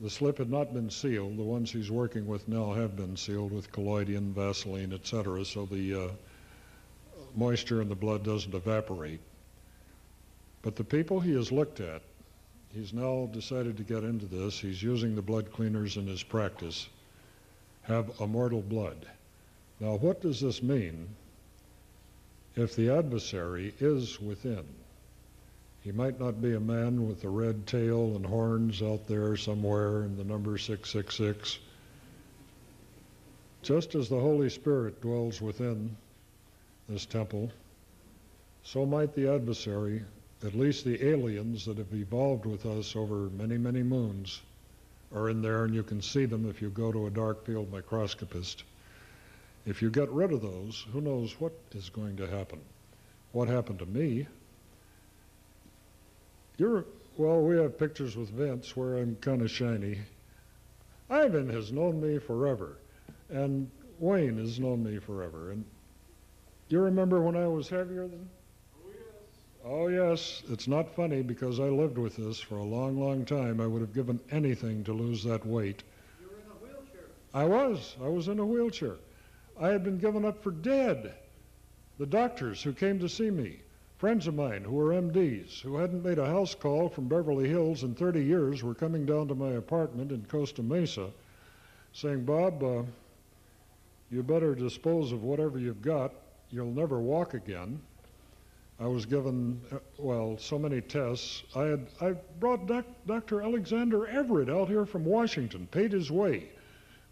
The slip had not been sealed. The ones he's working with now have been sealed with colloidin, Vaseline, etc., so the moisture in the blood doesn't evaporate. But the people he has looked at, he's now decided to get into this. He's using the blood cleaners in his practice, have immortal blood. Now, what does this mean if the adversary is within? He might not be a man with a red tail and horns out there somewhere in the number 666. Just as the Holy Spirit dwells within this temple, so might the adversary, at least the aliens that have evolved with us over many, many moons, are in there, and you can see them if you go to a dark field microscopist. If you get rid of those, who knows what is going to happen? What happened to me? Well, we have pictures with Vince where I'm kind of shiny. Ivan has known me forever, and Wayne has known me forever. And You remember when I was heavier than? Oh, yes. It's not funny because I lived with this for a long, long time. I would have given anything to lose that weight. You were in a wheelchair. I was. I was in a wheelchair. I had been given up for dead. The doctors who came to see me, friends of mine who were MDs, who hadn't made a house call from Beverly Hills in 30 years, were coming down to my apartment in Costa Mesa saying, Bob, you better dispose of whatever you've got. You'll never walk again. I was given, well, so many tests. I brought Dr. Alexander Everett out here from Washington, paid his way,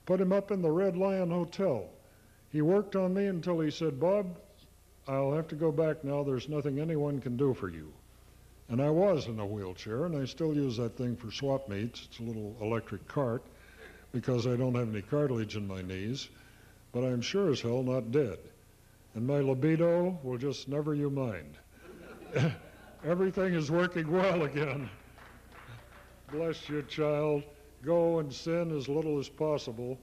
put him up in the Red Lion Hotel. He worked on me until he said, Bob, I'll have to go back now. There's nothing anyone can do for you. And I was in a wheelchair, and I still use that thing for swap meets. It's a little electric cart because I don't have any cartilage in my knees, but I'm sure as hell not dead. And my libido will just never you mind. Everything is working well again. Bless you, child. Go and sin as little as possible.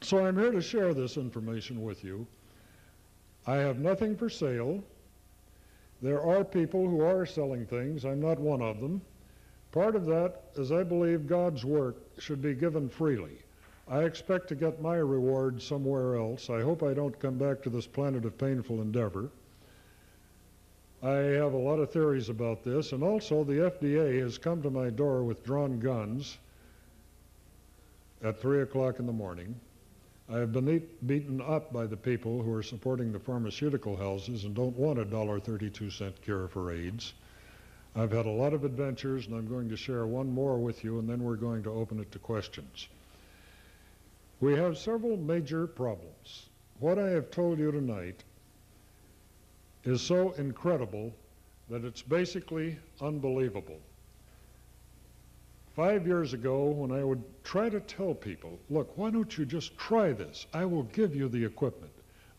So I'm here to share this information with you. I have nothing for sale. There are people who are selling things. I'm not one of them. Part of that is I believe God's work should be given freely. I expect to get my reward somewhere else. I hope I don't come back to this planet of painful endeavor. I have a lot of theories about this, and also the FDA has come to my door with drawn guns at 3 o'clock in the morning. I have been beaten up by the people who are supporting the pharmaceutical houses and don't want a $1.32 cure for AIDS. I've had a lot of adventures, and I'm going to share one more with you, and then we're going to open it to questions. We have several major problems. What I have told you tonight is so incredible that it's basically unbelievable. 5 years ago, when I would try to tell people, look, why don't you just try this? I will give you the equipment.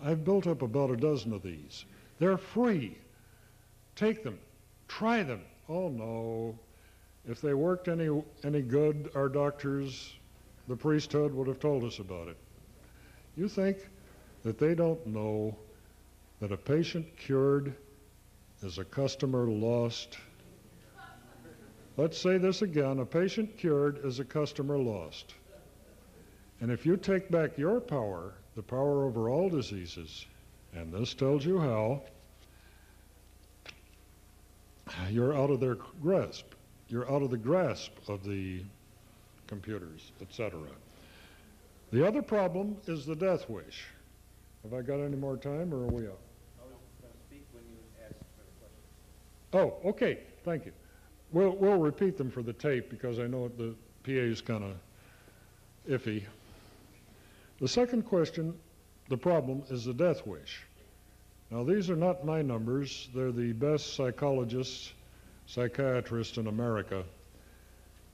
I've built up about a dozen of these. They're free. Take them. Try them. Oh, no. If they worked any good, our doctors, the priesthood would have told us about it. You think that they don't know that a patient cured is a customer lost? Let's say this again. A patient cured is a customer lost. And if you take back your power, the power over all diseases, and this tells you how, you're out of their grasp. You're out of the grasp of the computers, etc. The other problem is the death wish. Have I got any more time, or are we up? I was going to speak when you asked for the question. Oh, okay. Thank you. We'll repeat them for the tape because I know the PA is kind of iffy. The second question, the problem, is the death wish. Now, these are not my numbers. They're the best psychologists, psychiatrists in America.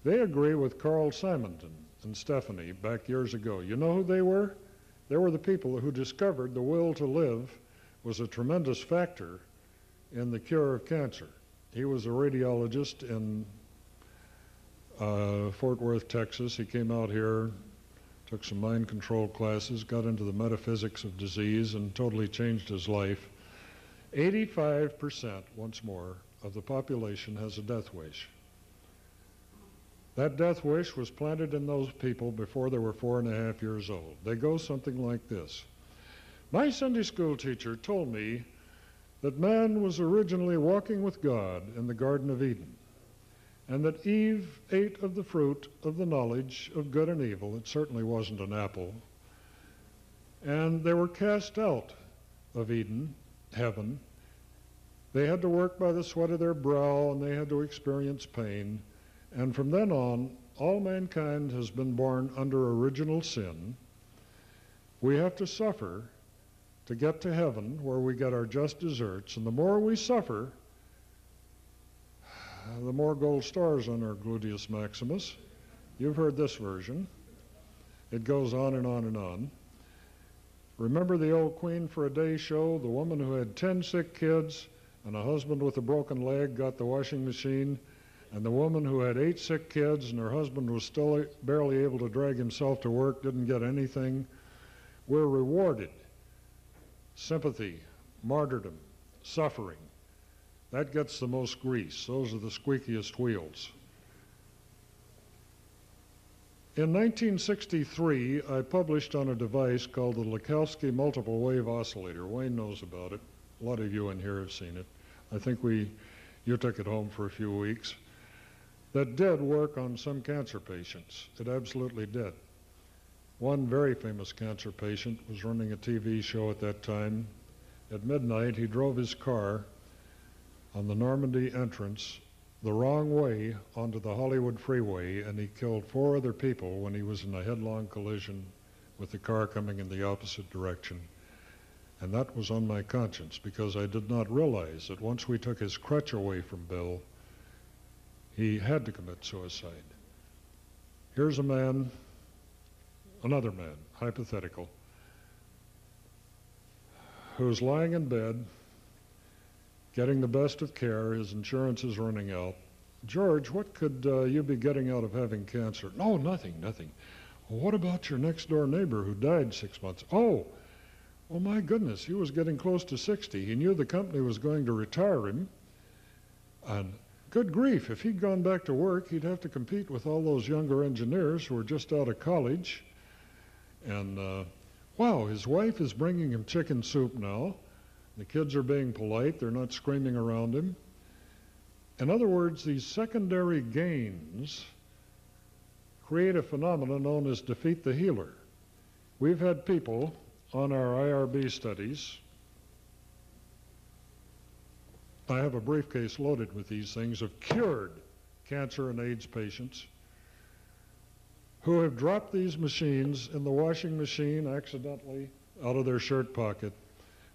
They agree with Carl Simonton and Stephanie back years ago. You know who they were? They were the people who discovered the will to live was a tremendous factor in the cure of cancer. He was a radiologist in Fort Worth, Texas. He came out here, took some mind control classes, got into the metaphysics of disease, and totally changed his life. 85%, once more, of the population has a death wish. That death wish was planted in those people before they were 4.5 years old. They go something like this. My Sunday school teacher told me that man was originally walking with God in the Garden of Eden, and that Eve ate of the fruit of the knowledge of good and evil. It certainly wasn't an apple. And they were cast out of Eden, heaven. They had to work by the sweat of their brow, and they had to experience pain. And from then on, all mankind has been born under original sin. We have to suffer to get to heaven, where we get our just deserts. And the more we suffer, the more gold stars on our gluteus maximus. You've heard this version. It goes on and on and on. Remember the old Queen for a Day show? The woman who had 10 sick kids and a husband with a broken leg got the washing machine, and the woman who had 8 sick kids and her husband was still barely able to drag himself to work didn't get anything. We're rewarded sympathy, martyrdom, suffering. That gets the most grease. Those are the squeakiest wheels. In 1963, I published on a device called the Lakowski Multiple Wave Oscillator. Wayne knows about it. A lot of you in here have seen it. I think you took it home for a few weeks. That did work on some cancer patients. It absolutely did. One very famous cancer patient was running a TV show at that time. At midnight, he drove his car on the Normandy entrance the wrong way onto the Hollywood freeway, and he killed 4 other people when he was in a headlong collision with the car coming in the opposite direction. And that was on my conscience, because I did not realize that once we took his crutch away from Bill, he had to commit suicide. Here's a man, another man, hypothetical, who's lying in bed, getting the best of care. His insurance is running out. George, what could you be getting out of having cancer? No, nothing. Well, what about your next door neighbor who died 6 months? Oh my goodness, he was getting close to 60. He knew the company was going to retire him. And good grief, if he'd gone back to work, he'd have to compete with all those younger engineers who were just out of college. And wow, his wife is bringing him chicken soup now. The kids are being polite. They're not screaming around him. In other words, these secondary gains create a phenomenon known as defeat the healer. We've had people on our IRB studies. I have a briefcase loaded with these things of cured cancer and AIDS patients who have dropped these machines in the washing machine accidentally out of their shirt pocket,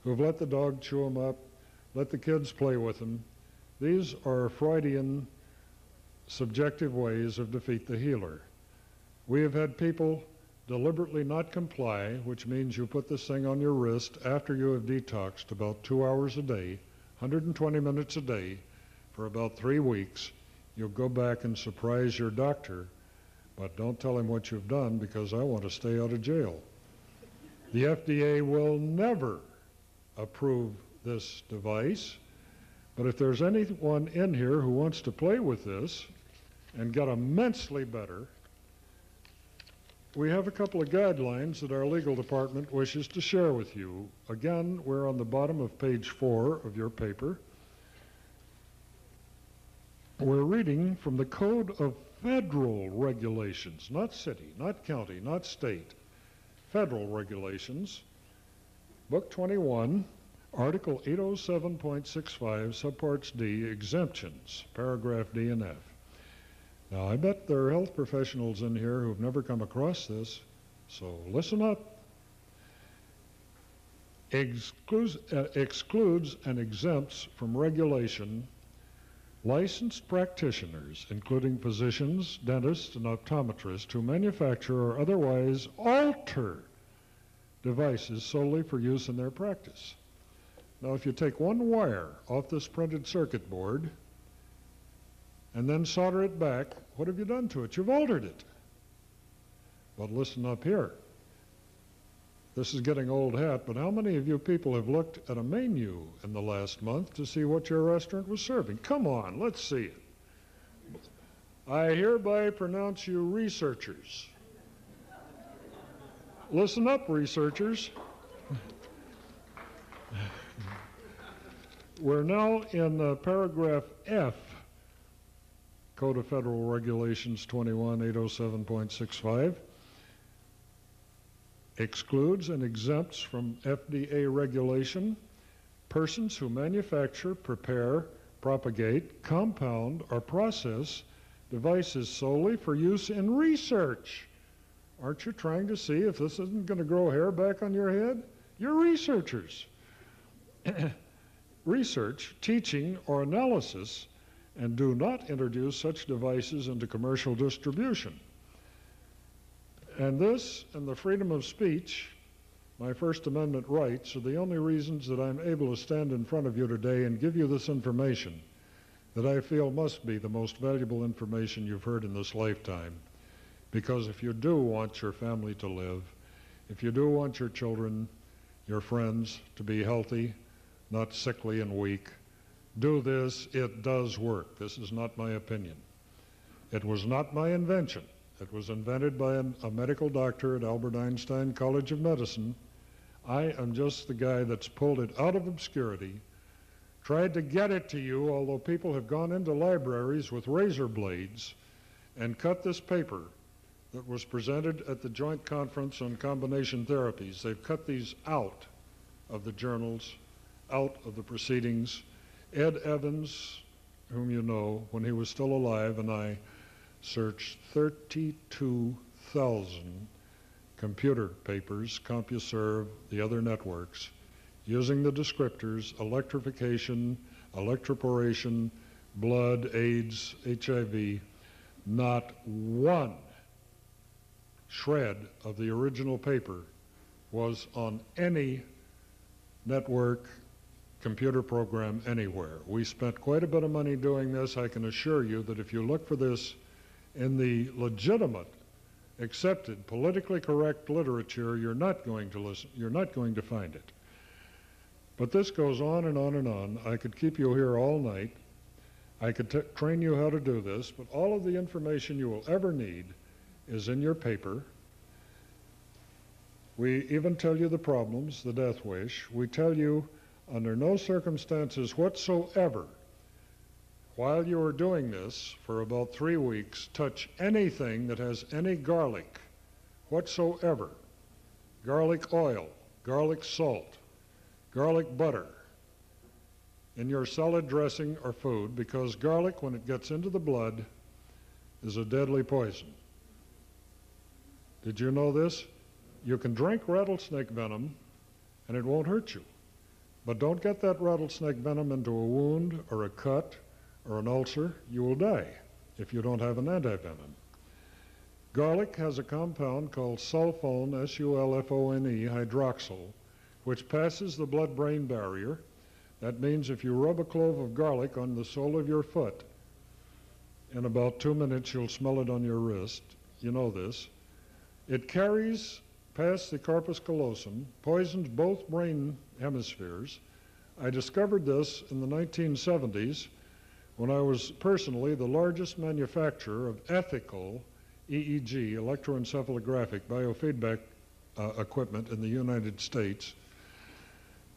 who've let the dog chew them up, let the kids play with them. These are Freudian subjective ways of defeat the healer. We have had people deliberately not comply, which means you put this thing on your wrist after you have detoxed about 2 hours a day, 120 minutes a day, for about 3 weeks. You'll go back and surprise your doctor, but don't tell him what you've done, because I want to stay out of jail. The FDA will never approve this device, but if there's anyone in here who wants to play with this and get immensely better, we have a couple of guidelines that our legal department wishes to share with you. Again, we're on the bottom of page 4 of your paper. We're reading from the Code of Federal Regulations, not city, not county, not state, federal regulations. Book 21, Article 807.65, Subparts D, Exemptions, Paragraph D and F. Now, I bet there are health professionals in here who've never come across this, so listen up. Excludes and exempts from regulation licensed practitioners, including physicians, dentists, and optometrists, who manufacture or otherwise alter devices solely for use in their practice. Now, if you take one wire off this printed circuit board and then solder it back, what have you done to it? You've altered it. But listen up here. This is getting old hat, but how many of you people have looked at a menu in the last month to see what your restaurant was serving? Come on, let's see it. I hereby pronounce you researchers. Listen up, researchers. We're now in paragraph F, Code of Federal Regulations 21807.65. Excludes and exempts from FDA regulation persons who manufacture, prepare, propagate, compound, or process devices solely for use in research. Aren't you trying to see if this isn't going to grow hair back on your head? You're researchers. Research, teaching, or analysis, and do not introduce such devices into commercial distribution. And this and the freedom of speech, my First Amendment rights, are the only reasons that I'm able to stand in front of you today and give you this information that I feel must be the most valuable information you've heard in this lifetime. Because if you do want your family to live, if you do want your children your friends to be healthy, not sickly and weak. Do this, it does work. This is not my opinion. It was not my invention. It was invented by a medical doctor at Albert Einstein College of Medicine. I am just the guy that's pulled it out of obscurity, tried to get it to you, although people have gone into libraries with razor blades and cut this paper that was presented at the Joint Conference on Combination Therapies. They've cut these out of the journals, out of the proceedings. Ed Evans, whom you know, when he was still alive, and I searched 32,000 computer papers, CompuServe, the other networks, using the descriptors electrification, electroporation, blood, AIDS, HIV. Not one shred of the original paper was on any network computer program anywhere. We spent quite a bit of money doing this. I can assure you that if you look for this in the legitimate, accepted, politically correct literature, you're not going to find it. But this goes on and on and on. I could keep you here all night. I could train you how to do this, but all of the information you will ever need is in your paper. We even tell you the problems, the death wish. We tell you under no circumstances whatsoever, while you are doing this for about 3 weeks, touch anything that has any garlic whatsoever. Garlic oil, garlic salt, garlic butter in your salad dressing or food, because garlic, when it gets into the blood, is a deadly poison. Did you know this? You can drink rattlesnake venom and it won't hurt you. But don't get that rattlesnake venom into a wound or a cut or an ulcer. You will die if you don't have an antivenom. Garlic has a compound called sulfone, S-U-L-F-O-N-E, hydroxyl, which passes the blood-brain barrier. That means if you rub a clove of garlic on the sole of your foot, in about 2 minutes you'll smell it on your wrist. You know this. It carries past the corpus callosum, poisons both brain hemispheres. I discovered this in the 1970s when I was personally the largest manufacturer of ethical EEG, electroencephalographic biofeedback equipment in the United States.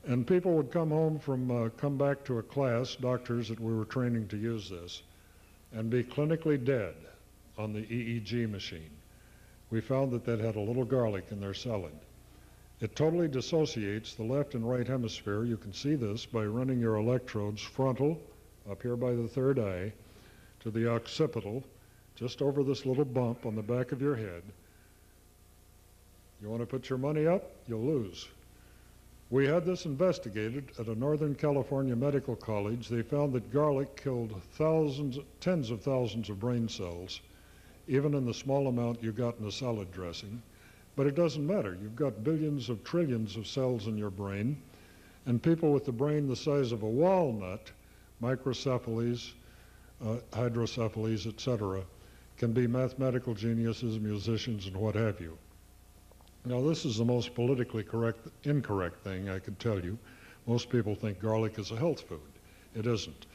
And people would come back to a class, doctors that we were training to use this, and be clinically dead on the EEG machine. We found that that had a little garlic in their salad. It totally dissociates the left and right hemisphere. You can see this by running your electrodes frontal, up here by the third eye, to the occipital, just over this little bump on the back of your head. You want to put your money up? You'll lose. We had this investigated at a Northern California medical college. They found that garlic killed thousands, tens of thousands of brain cells, even in the small amount you got in a salad dressing. But it doesn't matter. You've got billions of trillions of cells in your brain, and people with the brain the size of a walnut, microcephalies, hydrocephalies, etc., can be mathematical geniuses, musicians, and what have you. Now, this is the most politically incorrect thing I can tell you. Most people think garlic is a health food. It isn't.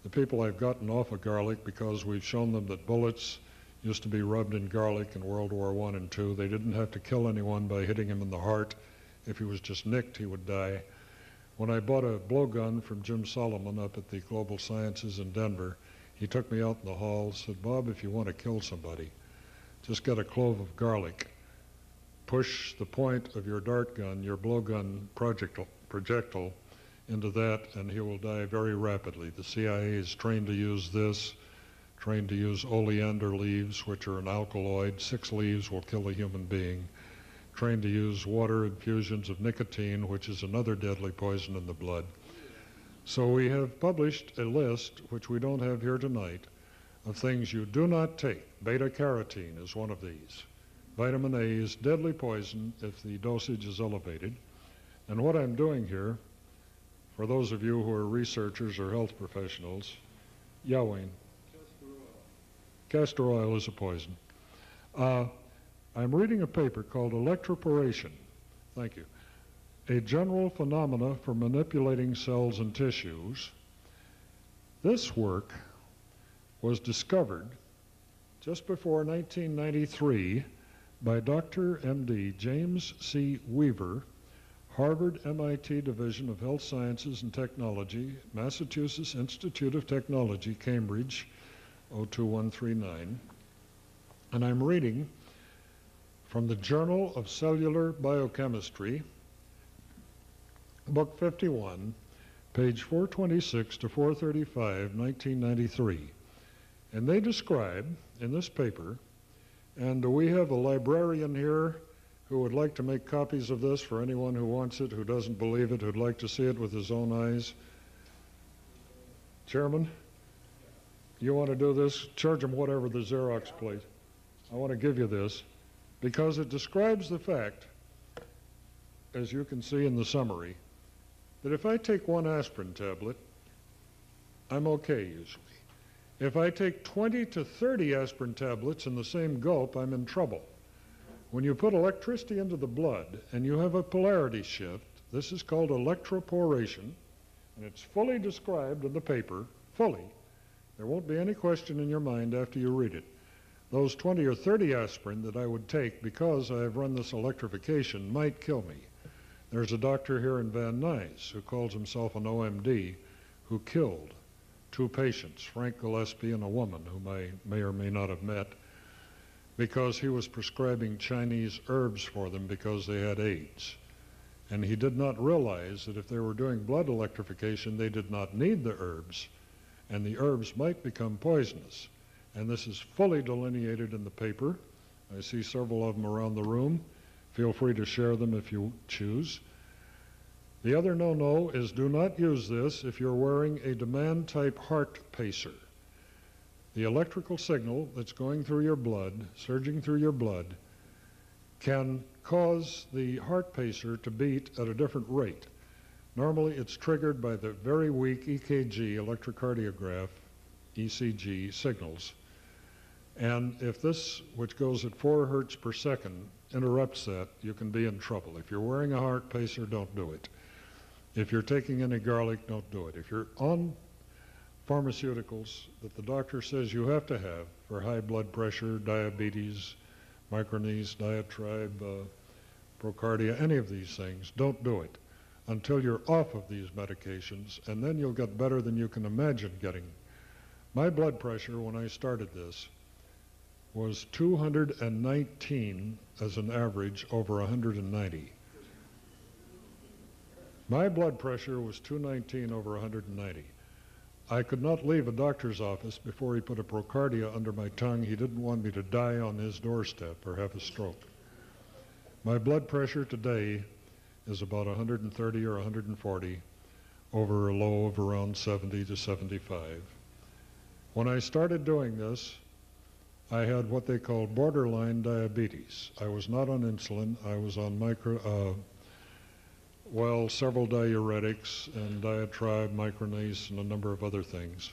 The people I've gotten off of garlic because we've shown them that bullets used to be rubbed in garlic in World War I and II. They didn't have to kill anyone by hitting him in the heart. If he was just nicked, he would die. When I bought a blowgun from Jim Solomon up at the Global Sciences in Denver, he took me out in the hall and said, "Bob, if you want to kill somebody, just get a clove of garlic. Push the point of your dart gun, your blowgun projectile, into that, and he will die very rapidly." The CIA is trained to use this, trained to use oleander leaves, which are an alkaloid. 6 leaves will kill a human being. Trained to use water infusions of nicotine, which is another deadly poison in the blood. So we have published a list, which we don't have here tonight, of things you do not take. Beta-carotene is one of these. Vitamin A is deadly poison if the dosage is elevated. And what I'm doing here, for those of you who are researchers or health professionals, Wayne. Castor oil is a poison. I'm reading a paper called Electroporation. Thank you. a general phenomena for manipulating cells and tissues. This work was discovered just before 1993 by Dr. MD James C. Weaver, Harvard-MIT Division of Health Sciences and Technology, Massachusetts Institute of Technology, Cambridge, 02139. And I'm reading from the Journal of Cellular Biochemistry, Book 51, page 426 to 435, 1993. And they describe in this paper, and we have a librarian here who would like to make copies of this for anyone who wants it, who doesn't believe it, who'd like to see it with his own eyes. Chairman, you want to do this? Charge him whatever the Xerox plate. I want to give you this because it describes the fact, as you can see in the summary, that if I take one aspirin tablet, I'm okay usually. If I take 20 to 30 aspirin tablets in the same gulp, I'm in trouble. When you put electricity into the blood and you have a polarity shift, this is called electroporation, and it's fully described in the paper, fully. There won't be any question in your mind after you read it. Those 20 or 30 aspirin that I would take because I have run this electrification might kill me. There's a doctor here in Van Nuys who calls himself an OMD who killed 2 patients, Frank Gillespie and a woman whom I may or may not have met, because he was prescribing Chinese herbs for them because they had AIDS. And he did not realize that if they were doing blood electrification, they did not need the herbs, and the herbs might become poisonous. And this is fully delineated in the paper. I see several of them around the room. Feel free to share them if you choose. The other no-no is do not use this if you're wearing a demand-type heart pacer. The electrical signal that's going through your blood, surging through your blood, can cause the heart pacer to beat at a different rate. Normally, it's triggered by the very weak EKG, electrocardiograph, ECG signals. And if this, which goes at 4 hertz per second, interrupts that, you can be in trouble. If you're wearing a heart pacer, don't do it. If you're taking any garlic, don't do it. If you're on pharmaceuticals that the doctor says you have to have for high blood pressure, diabetes, micronese, diatribe, procardia, any of these things, don't do it until you're off of these medications, and then you'll get better than you can imagine getting. My blood pressure when I started this was 219 as an average over 190. My blood pressure was 219 over 190. I could not leave a doctor's office before he put a procardia under my tongue. He didn't want me to die on his doorstep or have a stroke. My blood pressure today is about 130 or 140 over a low of around 70 to 75. When I started doing this, I had what they call borderline diabetes. I was not on insulin. I was on several diuretics and diatribe, micronase, and a number of other things.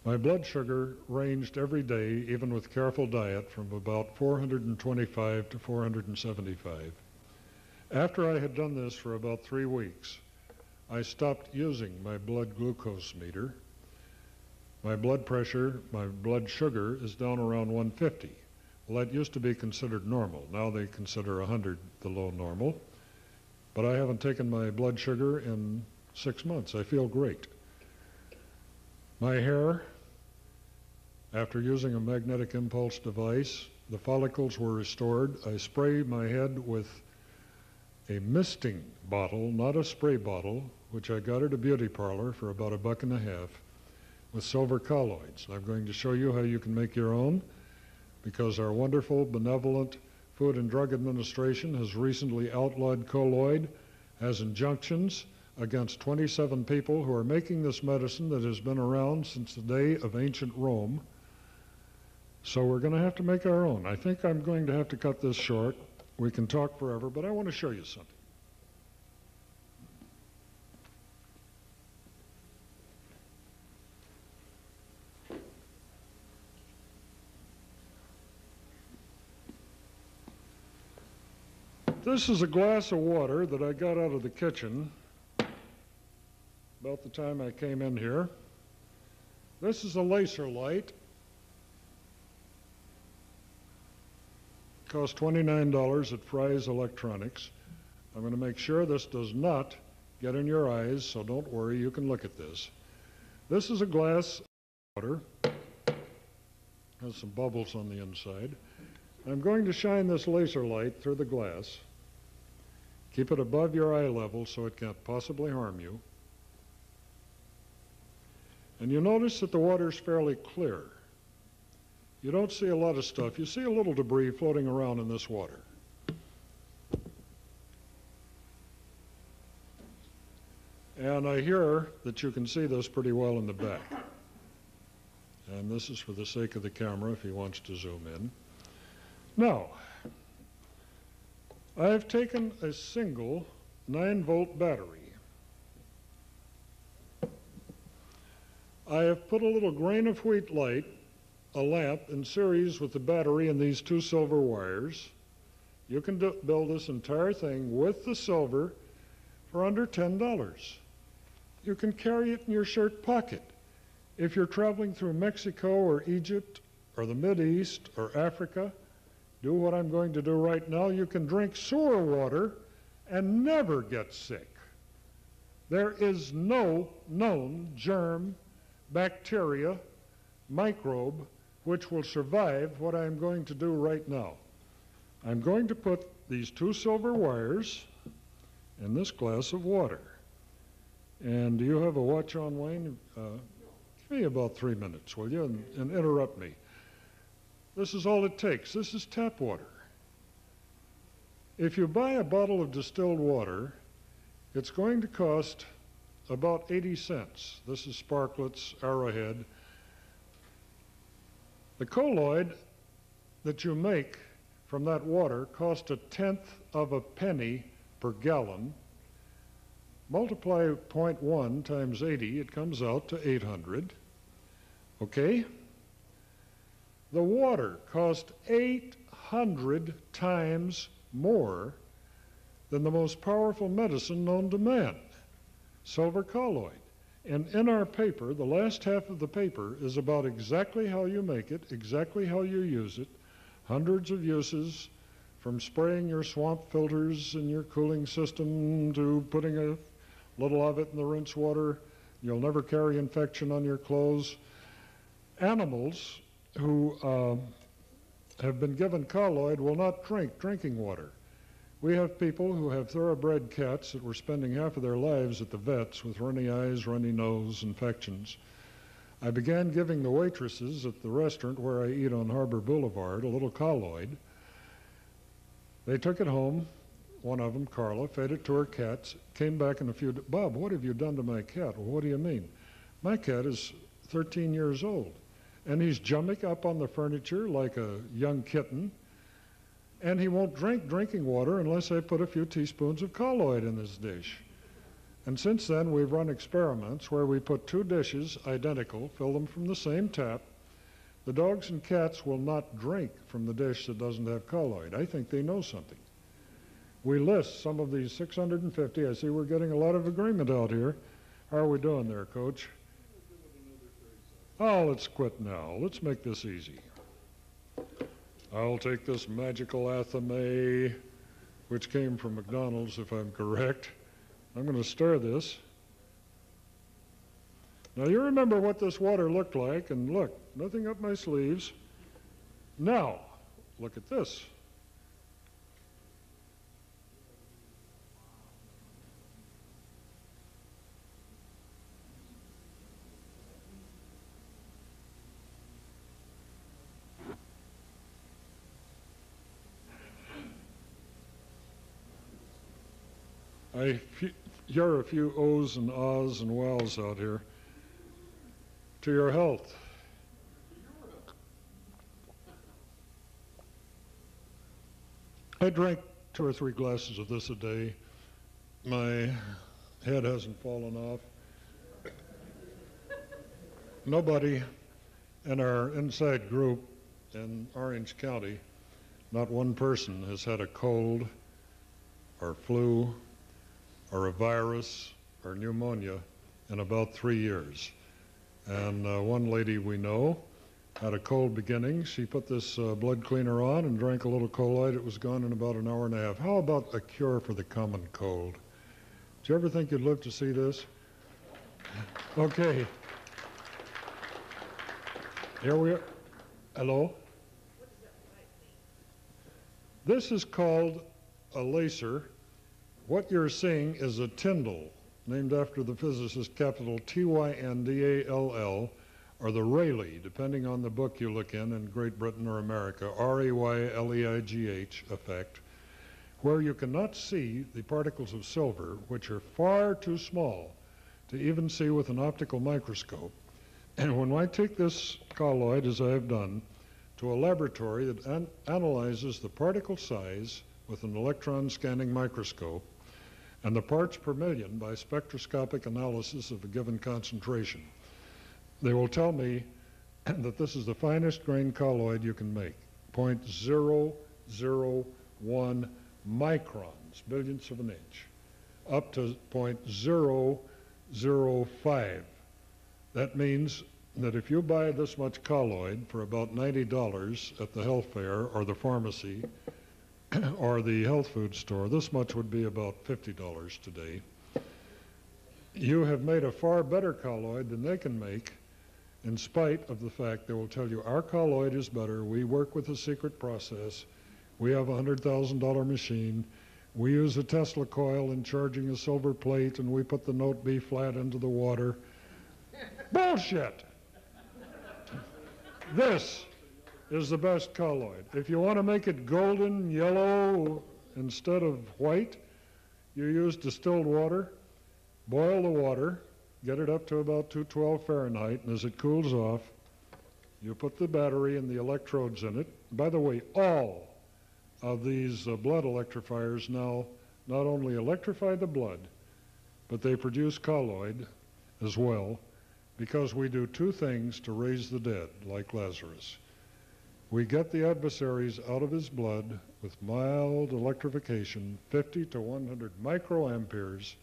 My blood sugar ranged every day, even with careful diet, from about 425 to 475. After I had done this for about 3 weeks, I stopped using my blood glucose meter. My blood pressure, my blood sugar is down around 150. Well, that used to be considered normal. Now they consider 100 the low normal. But I haven't taken my blood sugar in 6 months. I feel great. My hair, after using a magnetic impulse device, the follicles were restored. I spray my head with a misting bottle, not a spray bottle, which I got at a beauty parlor for about $1.50 with silver colloids. I'm going to show you how you can make your own because our wonderful, benevolent Food and Drug Administration has recently outlawed colloid, has injunctions against 27 people who are making this medicine that has been around since the day of ancient Rome. So we're going to have to make our own. I think I'm going to have to cut this short. We can talk forever, but I want to show you something. This is a glass of water that I got out of the kitchen about the time I came in here. This is a laser light. Cost $29 at Fry's Electronics. I'm going to make sure this does not get in your eyes, so don't worry, you can look at this. This is a glass of water. Has some bubbles on the inside. I'm going to shine this laser light through the glass. Keep it above your eye level so it can't possibly harm you. And you notice that the water is fairly clear. You don't see a lot of stuff. You see a little debris floating around in this water. And I hear that you can see this pretty well in the back. And this is for the sake of the camera if he wants to zoom in. Now, I've taken a single 9-volt battery. I have put a little grain of wheat light, a lamp, in series with the battery and these 2 silver wires. You can build this entire thing with the silver for under $10. You can carry it in your shirt pocket. If you're traveling through Mexico or Egypt or the Mideast or Africa, do what I'm going to do right now. You can drink sewer water and never get sick. There is no known germ, bacteria, microbe which will survive what I'm going to do right now. I'm going to put these 2 silver wires in this glass of water. And do you have a watch on, Wayne? Give me about 3 minutes, will you, and interrupt me. This is all it takes. This is tap water. If you buy a bottle of distilled water, it's going to cost about 80 cents. This is Sparkletts, Arrowhead. The colloid that you make from that water costs 1/10 of a penny per gallon. Multiply 0.1 times 80, it comes out to 800. Okay? The water cost 800 times more than the most powerful medicine known to man, silver colloid. And in our paper, the last half of the paper is about exactly how you make it, exactly how you use it, hundreds of uses, from spraying your swamp filters in your cooling system to putting a little of it in the rinse water. You'll never carry infection on your clothes. Animals who have been given colloid will not drink drinking water. We have people who have thoroughbred cats that were spending half of their lives at the vets with runny eyes, runny nose, infections. I began giving the waitresses at the restaurant where I eat on Harbor Boulevard a little colloid. They took it home. One of them, Carla, fed it to her cats, came back in a few days. Bob, what have you done to my cat? Well, what do you mean? My cat is 13 years old, and he's jumping up on the furniture like a young kitten, and he won't drink drinking water unless I put a few teaspoons of colloid in his dish. And since then, we've run experiments where we put 2 dishes, identical, fill them from the same tap. The dogs and cats will not drink from the dish that doesn't have colloid. I think they know something. We list some of these 650. I see we're getting a lot of agreement out here. How are we doing there, Coach? Oh, let's quit now. Let's make this easy. I'll take this magical Athame, which came from McDonald's, if I'm correct. I'm going to stir this. Now, you remember what this water looked like, and look, nothing up my sleeves. Now, look at this. I hear a few ohs and ahs and wows out here. To your health. I drank 2 or 3 glasses of this a day. My head hasn't fallen off. Nobody in our inside group in Orange County, not one person has had a cold or flu or a virus or pneumonia in about 3 years. And one lady we know had a cold beginning. She put this blood cleaner on and drank a little colloid. It was gone in about an hour and a half. How about a cure for the common cold? Do you ever think you'd live to see this? Okay. Here we are. Hello? This is called a laser. What you're seeing is a Tyndall, named after the physicist, capital Tyndall, or the Rayleigh, depending on the book you look in Great Britain or America, Rayleigh effect, where you cannot see the particles of silver, which are far too small to even see with an optical microscope. And when I take this colloid, as I have done, to a laboratory that analyzes the particle size with an electron scanning microscope and the parts per million by spectroscopic analysis of a given concentration, they will tell me that this is the finest grain colloid you can make, 0.001 microns, billionths of an inch, up to 0.005. That means that if you buy this much colloid for about $90 at the health fair or the pharmacy or the health food store, this much would be about $50 today. You have made a far better colloid than they can make, in spite of the fact they will tell you our colloid is better. We work with a secret process. We have a $100,000 machine. We use a Tesla coil in charging a silver plate, and we put the note B flat into the water. Bullshit! This is the best colloid. If you want to make it golden yellow instead of white, you use distilled water, boil the water, get it up to about 212 Fahrenheit, and as it cools off, you put the battery and the electrodes in it. By the way, all of these blood electrifiers now not only electrify the blood, but they produce colloid as well, because we do two things to raise the dead, like Lazarus. We get the adversaries out of his blood with mild electrification, 50 to 100 microamperes.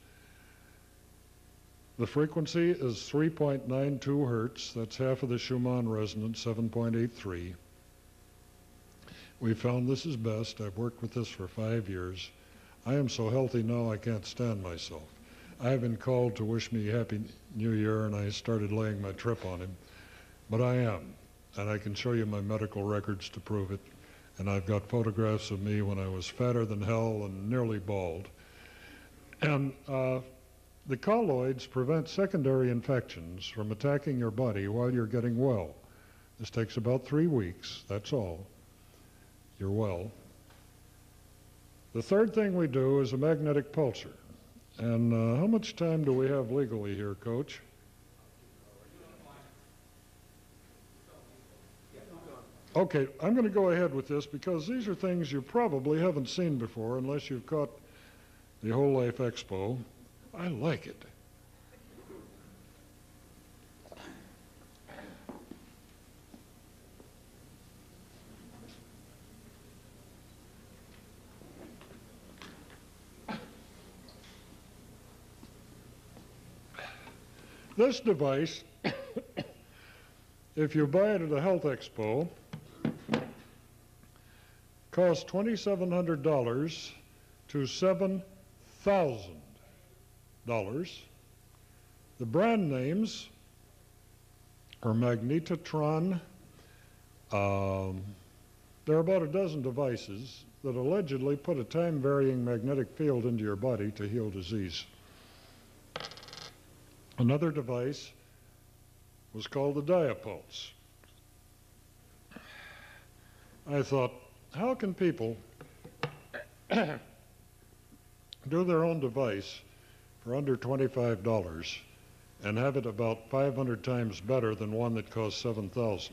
The frequency is 3.92 hertz. That's half of the Schumann resonance, 7.83. We found this is best. I've worked with this for 5 years. I am so healthy now I can't stand myself. I've been called to wish me Happy New Year, and I started laying my trip on him. But I am, and I can show you my medical records to prove it. And I've got photographs of me when I was fatter than hell and nearly bald. And the colloids prevent secondary infections from attacking your body while you're getting well. This takes about 3 weeks, that's all. You're well. The third thing we do is a magnetic pulsar. And how much time do we have legally here, Coach? Okay, I'm going to go ahead with this because these are things you probably haven't seen before unless you've caught the Whole Life Expo. I like it. This device, if you buy it at a health expo, costs $2,700 to $7,000. The brand names are Magnetotron. There are about a dozen devices that allegedly put a time-varying magnetic field into your body to heal disease. Another device was called the Diapulse. I thought, how can people do their own device for under $25 and have it about 500 times better than one that costs $7,000?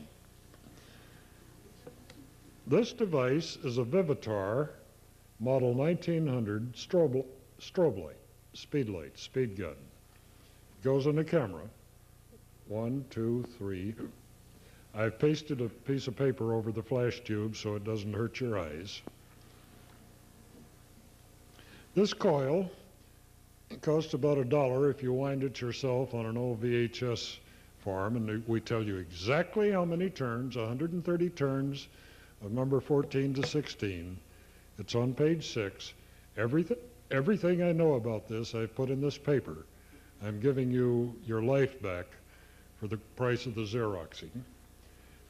This device is a Vivitar model 1900 strobe light, speed gun. Goes in the camera. 1, 2, 3. I've pasted a piece of paper over the flash tube so it doesn't hurt your eyes. This coil costs about $1 if you wind it yourself on an old VHS form, and we tell you exactly how many turns, 130 turns of number 14 to 16. It's on page 6. Everything I know about this I've put in this paper. I'm giving you your life back for the price of the Xeroxing.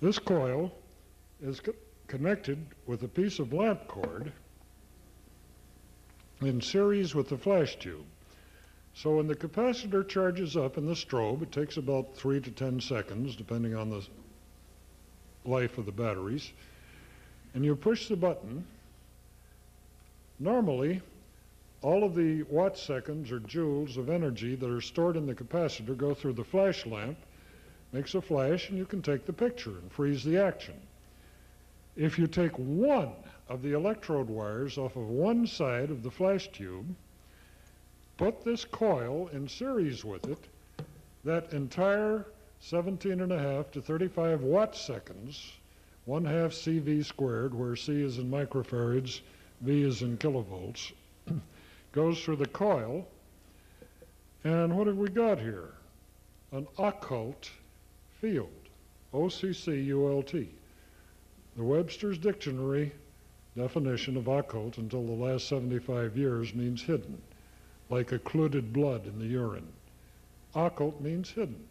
This coil is connected with a piece of lamp cord in series with the flash tube. So when the capacitor charges up in the strobe, it takes about 3 to 10 seconds, depending on the life of the batteries, and you push the button. Normally, all of the watt seconds or joules of energy that are stored in the capacitor go through the flash lamp, makes a flash, and you can take the picture and freeze the action. If you take one of the electrode wires off of one side of the flash tube, put this coil in series with it, that entire 17.5 to 35 watt seconds, 1/2 CV squared, where C is in microfarads, V is in kilovolts, goes through the coil, and what have we got here? An occult field, O-C-C-U-L-T. The Webster's Dictionary definition of occult until the last 75 years means hidden, like occluded blood in the urine. Occult means hidden.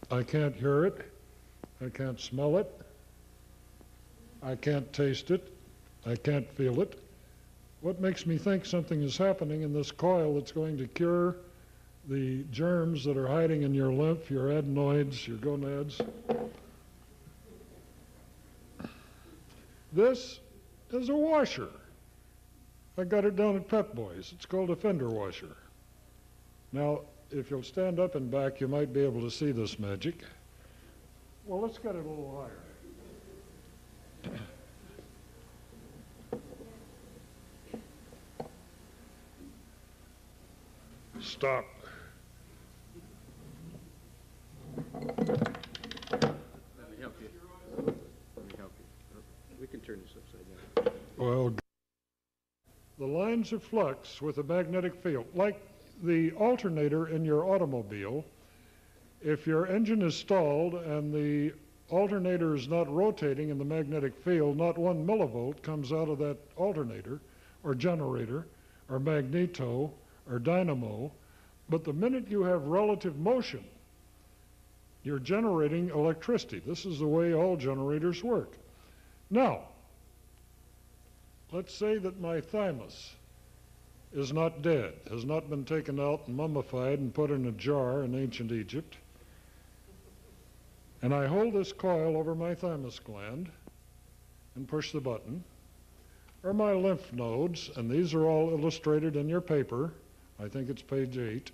I can't hear it, I can't smell it, I can't taste it, I can't feel it. What makes me think something is happening in this coil that's going to cure the germs that are hiding in your lymph, your adenoids, your gonads? This is a washer. I got it down at Pep Boys. It's called a fender washer. Now, if you'll stand up and back, you might be able to see this magic. Well, let's get it a little higher. Stop. Let me help you. Let me help you. We can turn this upside down. Well, the lines of flux with a magnetic field, like the alternator in your automobile, if your engine is stalled and the alternator is not rotating in the magnetic field, not 1 millivolt comes out of that alternator or generator or magneto or dynamo, but the minute you have relative motion, you're generating electricity. This is the way all generators work. Now, let's say that my thymus is not dead, has not been taken out and mummified and put in a jar in ancient Egypt, and I hold this coil over my thymus gland and push the button, or my lymph nodes, and these are all illustrated in your paper. I think it's page 8.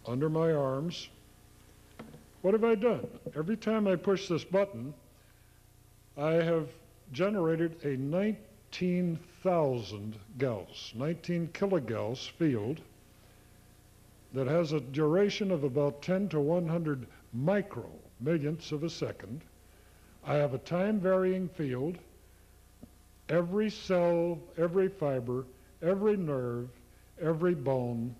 Under my arms. What have I done? Every time I push this button, I have generated a 19,000 Gauss, 19 kilogauss field that has a duration of about 10 to 100 micro millionths of a second. I have a time-varying field. Every cell, every fiber, every nerve, every bone,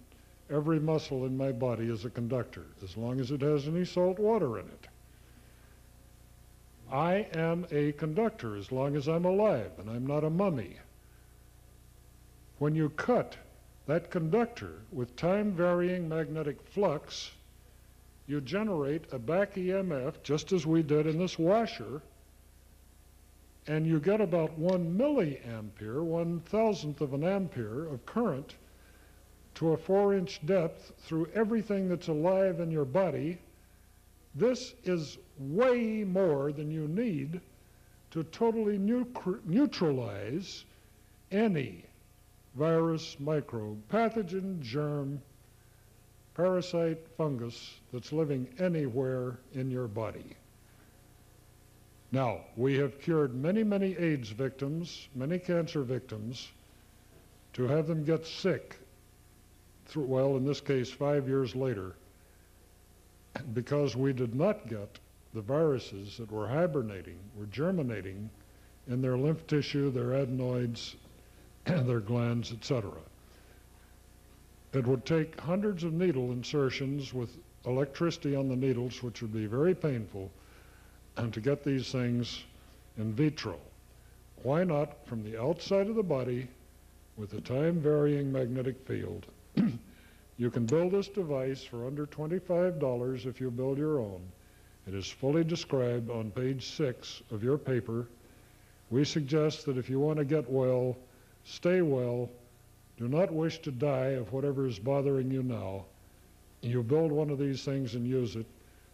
every muscle in my body is a conductor, as long as it has any salt water in it. I am a conductor as long as I'm alive, and I'm not a mummy. When you cut that conductor with time-varying magnetic flux, you generate a back EMF, just as we did in this washer, and you get about 1 milliampere, 1,000th of an ampere of current to a 4-inch depth through everything that's alive in your body. This is way more than you need to totally neutralize any virus, microbe, pathogen, germ, parasite, fungus that's living anywhere in your body. Now, we have cured many, many AIDS victims, many cancer victims, to have them get sick, well, in this case, 5 years later, because we did not get the viruses that were hibernating, were germinating in their lymph tissue, their adenoids, their glands, etc. It would take hundreds of needle insertions with electricity on the needles, which would be very painful, and to get these things in vitro. Why not from the outside of the body with a time-varying magnetic field? You can build this device for under $25 if you build your own. It is fully described on page 6 of your paper. We suggest that if you want to get well, stay well, do not wish to die of whatever is bothering you now, you build one of these things and use it.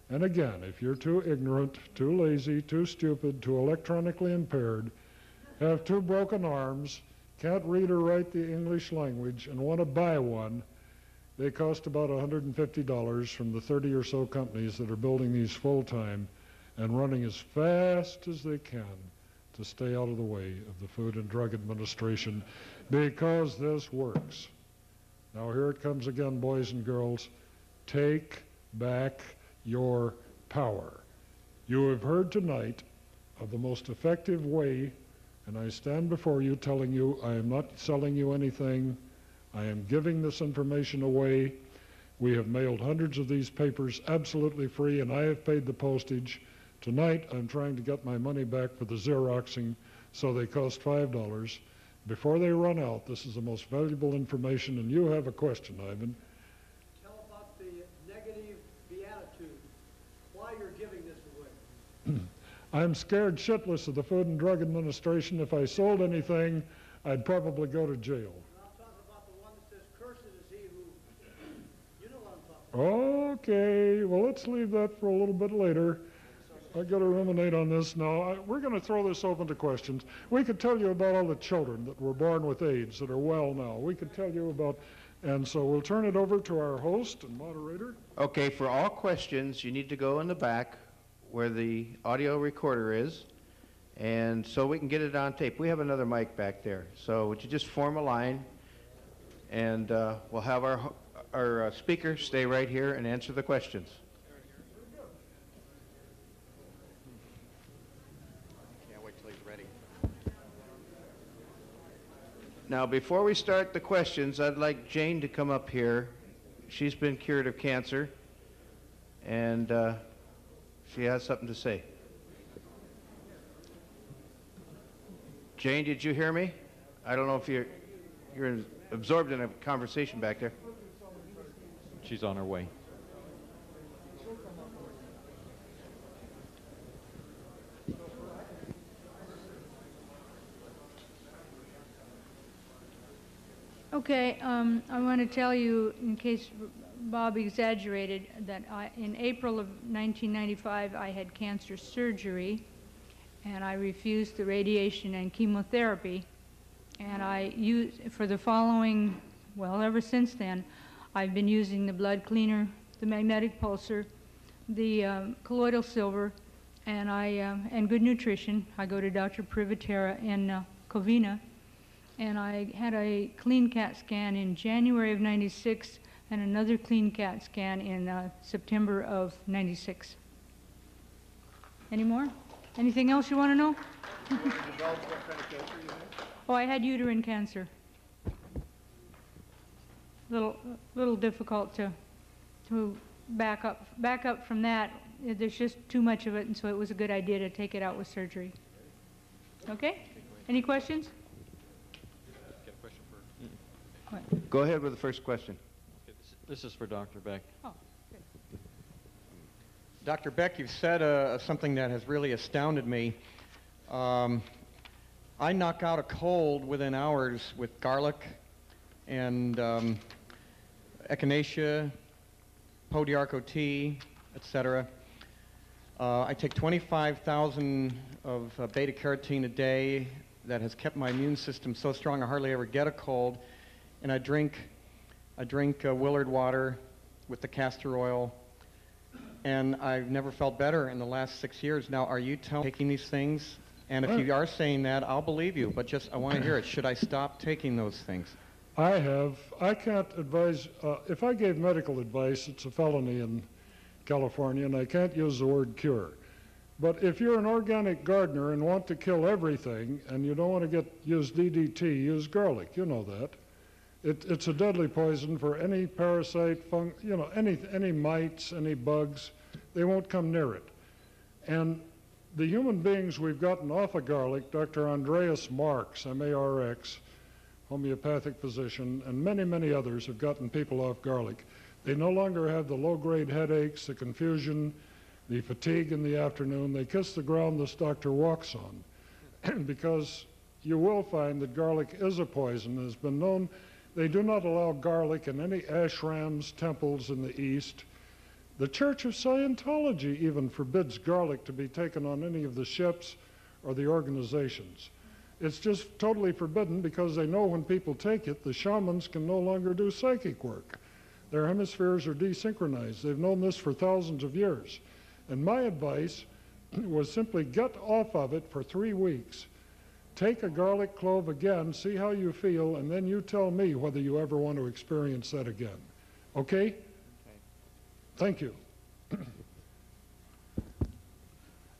And again, if you're too ignorant, too lazy, too stupid, too electronically impaired, have 2 broken arms, can't read or write the English language, and want to buy one, they cost about $150 from the 30 or so companies that are building these full-time and running as fast as they can to stay out of the way of the Food and Drug Administration, because this works. Now here it comes again, boys and girls. Take back your power. You have heard tonight of the most effective way, and I stand before you telling you I am not selling you anything. I am giving this information away. We have mailed hundreds of these papers absolutely free, and I have paid the postage. Tonight, I'm trying to get my money back for the Xeroxing, so they cost $5. Before they run out, this is the most valuable information, and you have a question, Ivan. Tell about the negative beatitude, why you're giving this away. I'm scared shitless of the Food and Drug Administration. If I sold anything, I'd probably go to jail. I'm talking about the one that says, cursed is he who, you know what I'm talking about. Okay, well, let's leave that for a little bit later. I've got to ruminate on this now. We're going to throw this open to questions. We could tell you about all the children that were born with AIDS that are well now. We could tell you about, and so we'll turn it over to our host and moderator. Okay, for all questions, you need to go in the back where the audio recorder is, and so we can get it on tape. We have another mic back there, so would you just form a line, and we'll have our speaker stay right here and answer the questions. Can't wait till he's ready. Now, before we start the questions, I'd like Jane to come up here. She's been cured of cancer, and she has something to say. Jane, did you hear me? I don't know if you're absorbed in a conversation back there. She's on her way. Okay, I want to tell you, in case Bob exaggerated, that in April of 1995 I had cancer surgery, and I refused the radiation and chemotherapy, and I used, for the following, well, ever since then, I've been using the blood cleaner, the magnetic pulsar, the colloidal silver, and good nutrition. I go to Dr. Privatera in Covina, and I had a clean CAT scan in January of '96 and another clean CAT scan in September of '96. Any more? Anything else you want to know? Oh, I had uterine cancer. Little difficult to back up from that. There's just too much of it, and so it was a good idea to take it out with surgery. Okay? Any questions? Get a question for. Go ahead with the first question. Okay, this is for Dr. Beck. Oh, good. Dr. Beck, you've said something that has really astounded me. I knock out a cold within hours with garlic and echinacea, podiarco tea, etc. I take 25,000 of beta-carotene a day. That has kept my immune system so strong I hardly ever get a cold. And I drink Willard water with the castor oil. And I've never felt better in the last 6 years. Now, are you taking these things? And if you are saying that, I'll believe you. But just, I want to hear it. Should I stop taking those things? I can't advise, if I gave medical advice, it's a felony California, and I can't use the word cure. But if you're an organic gardener and want to kill everything, and you don't want to use DDT, use garlic. You know that. It's a deadly poison for any parasite, any mites, any bugs. They won't come near it. And the human beings we've gotten off of garlic, Dr. Andreas Marx, M-A-R-X, homeopathic physician, and many, many others have gotten people off garlic. They no longer have the low-grade headaches, the confusion, the fatigue in the afternoon. They kiss the ground this doctor walks on. Because you will find that garlic is a poison. It has been known. They do not allow garlic in any ashrams, temples in the East. The Church of Scientology even forbids garlic to be taken on any of the ships or the organizations. It's just totally forbidden because they know when people take it, the shamans can no longer do psychic work. Their hemispheres are desynchronized. They've known this for thousands of years. And my advice was simply get off of it for 3 weeks. Take a garlic clove again, see how you feel, and then you tell me whether you ever want to experience that again. Okay? Thank you.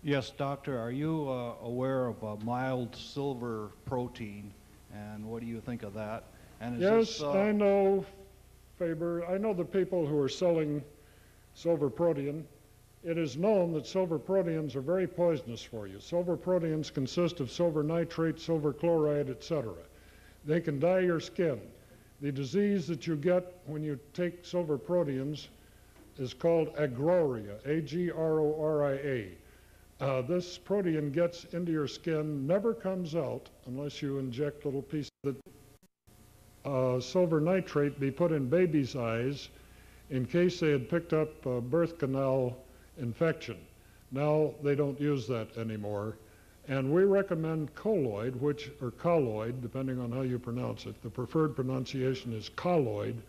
Yes, doctor, are you aware of a mild silver protein, and what do you think of that? And yes, I know, Faber. I know the people who are selling silver protein. It is known that silver proteins are very poisonous for you. Silver proteins consist of silver nitrate, silver chloride, etc. They can dye your skin. The disease that you get when you take silver proteins is called agroria, A-G-R-O-R-I-A. This protein gets into your skin, never comes out unless you inject little pieces of silver nitrate be put in babies' eyes in case they had picked up a birth canal infection. Now they don't use that anymore. And we recommend colloid, or colloid, depending on how you pronounce it. The preferred pronunciation is colloid,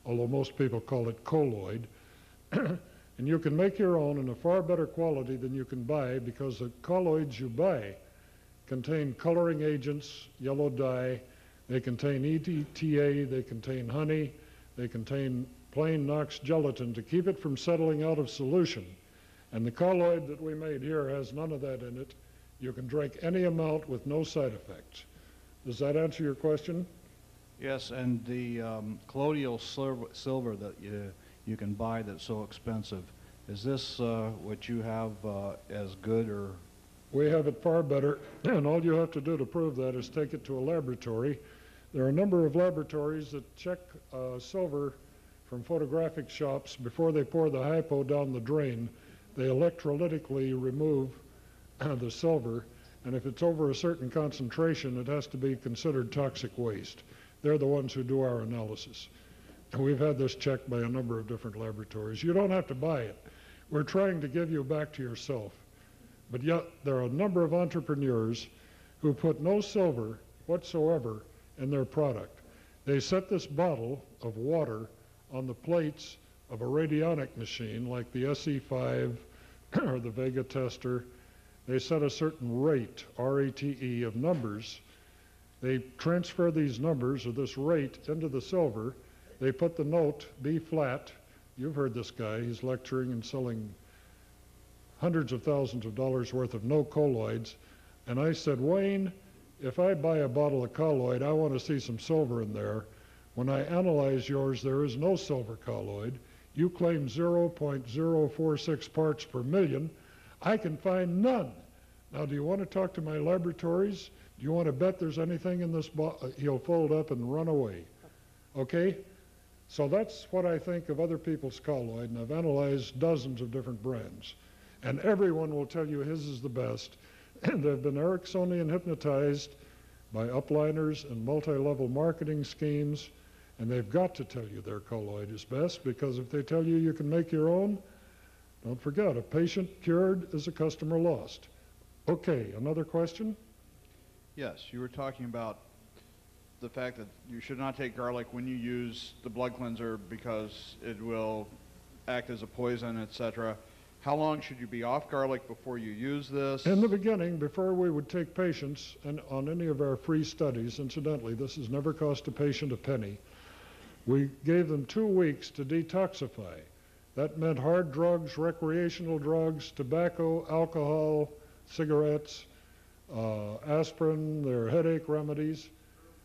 although most people call it colloid. And you can make your own in a far better quality than you can buy, because the colloids you buy contain coloring agents, yellow dye, they contain EDTA, they contain honey, they contain plain Knox gelatin to keep it from settling out of solution. And the colloid that we made here has none of that in it. You can drink any amount with no side effects. Does that answer your question? Yes, and the colloidal silver that you can buy that's so expensive, is this what you have as good, or? We have it far better, and all you have to do to prove that is take it to a laboratory. There are a number of laboratories that check silver from photographic shops before they pour the hypo down the drain. They electrolytically remove the silver, and if it's over a certain concentration, it has to be considered toxic waste. They're the ones who do our analysis. And we've had this checked by a number of different laboratories. You don't have to buy it. We're trying to give you back to yourself. But yet, there are a number of entrepreneurs who put no silver whatsoever in their product. They set this bottle of water on the plates of a radionic machine like the SE5 or the Vega tester. They set a certain rate, R-A-T-E, of numbers. They transfer these numbers or this rate into the silver. They put the note B flat. You've heard this guy. He's lecturing and selling hundreds of thousands of dollars worth of no colloids. And I said, Wayne, if I buy a bottle of colloid, I want to see some silver in there. When I analyze yours, there is no silver colloid. You claim 0.046 parts per million. I can find none. Now, do you want to talk to my laboratories? Do you want to bet there's anything in this bottle? He'll fold up and run away. Okay? So that's what I think of other people's colloid, and I've analyzed dozens of different brands. And everyone will tell you his is the best. And they've been Ericksonian hypnotized by upliners and multi-level marketing schemes, and they've got to tell you their colloid is best, because if they tell you you can make your own, don't forget, a patient cured is a customer lost. Okay, another question? Yes, you were talking about the fact that you should not take garlic when you use the blood cleanser because it will act as a poison, etc. How long should you be off garlic before you use this? In the beginning, before we would take patients and on any of our free studies, incidentally, this has never cost a patient a penny, we gave them 2 weeks to detoxify. That meant hard drugs, recreational drugs, tobacco, alcohol, cigarettes, aspirin, their headache remedies.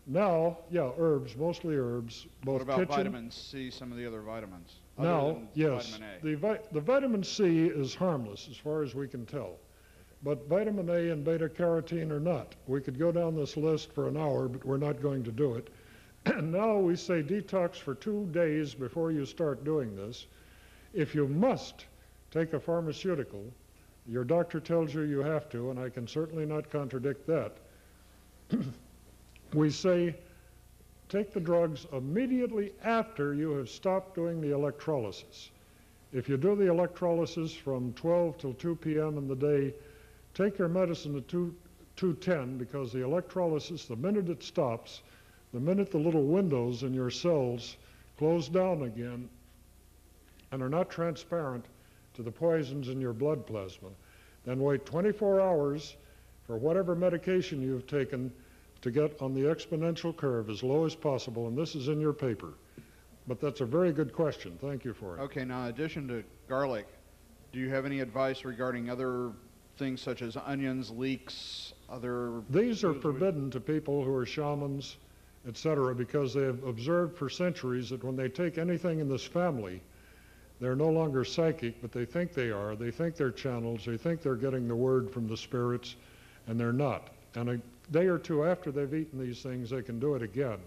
Now, yeah, herbs, mostly herbs. Both What about kitchen. vitamin C, some of the other vitamins? other Now, than yes, Vitamin A? the vitamin C is harmless as far as we can tell. But vitamin A and beta carotene are not. We could go down this list for an hour, but we're not going to do it. And now we say detox for 2 days before you start doing this. If you must take a pharmaceutical, your doctor tells you you have to, and I can certainly not contradict that. We say take the drugs immediately after you have stopped doing the electrolysis. If you do the electrolysis from 12 till 2 p.m. in the day, take your medicine at 2:10, because the electrolysis, the minute it stops, the minute the little windows in your cells close down again and are not transparent to the poisons in your blood plasma, then wait 24 hours for whatever medication you've taken to get on the exponential curve as low as possible, and this is in your paper. But that's a very good question. Thank you for it. Okay, now in addition to garlic, do you have any advice regarding other things such as onions, leeks, other... These are forbidden to people who are shamans, etc., because they have observed for centuries that when they take anything in this family, they're no longer psychic, but they think they are. They think they're channels. They think they're getting the word from the spirits, and they're not. And a day or two after they've eaten these things, they can do it again,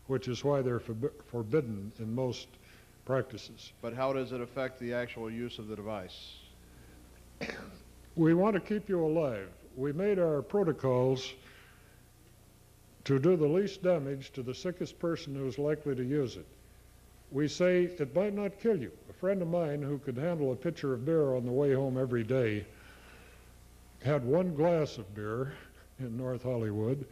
which is why they're forbidden in most practices. But how does it affect the actual use of the device? We want to keep you alive. We made our protocols to do the least damage to the sickest person who's likely to use it. We say it might not kill you. A friend of mine who could handle a pitcher of beer on the way home every day had 1 glass of beer in North Hollywood.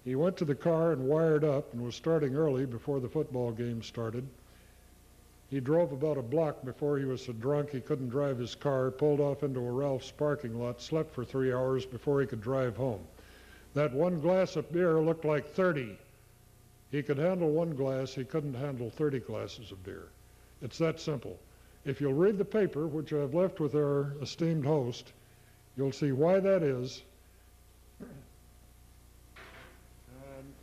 He went to the car and wired up and was starting early before the football game started. He drove about a block before he was so drunk he couldn't drive his car, pulled off into a Ralph's parking lot, slept for 3 hours before he could drive home. That 1 glass of beer looked like 30. He could handle 1 glass, he couldn't handle 30 glasses of beer. It's that simple. If you'll read the paper, which I've left with our esteemed host, you'll see why that is. And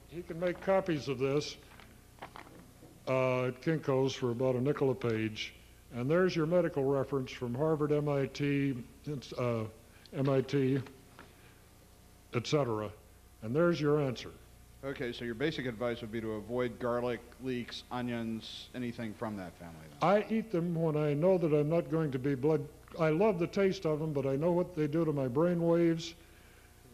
he can make copies of this at Kinko's for about $0.05 a page. And there's your medical reference from Harvard, MIT, etc. And there's your answer. Okay, so your basic advice would be to avoid garlic, leeks, onions, anything from that family then? I eat them when I know that I'm not going to be blood. I love the taste of them, but I know what they do to my brain waves.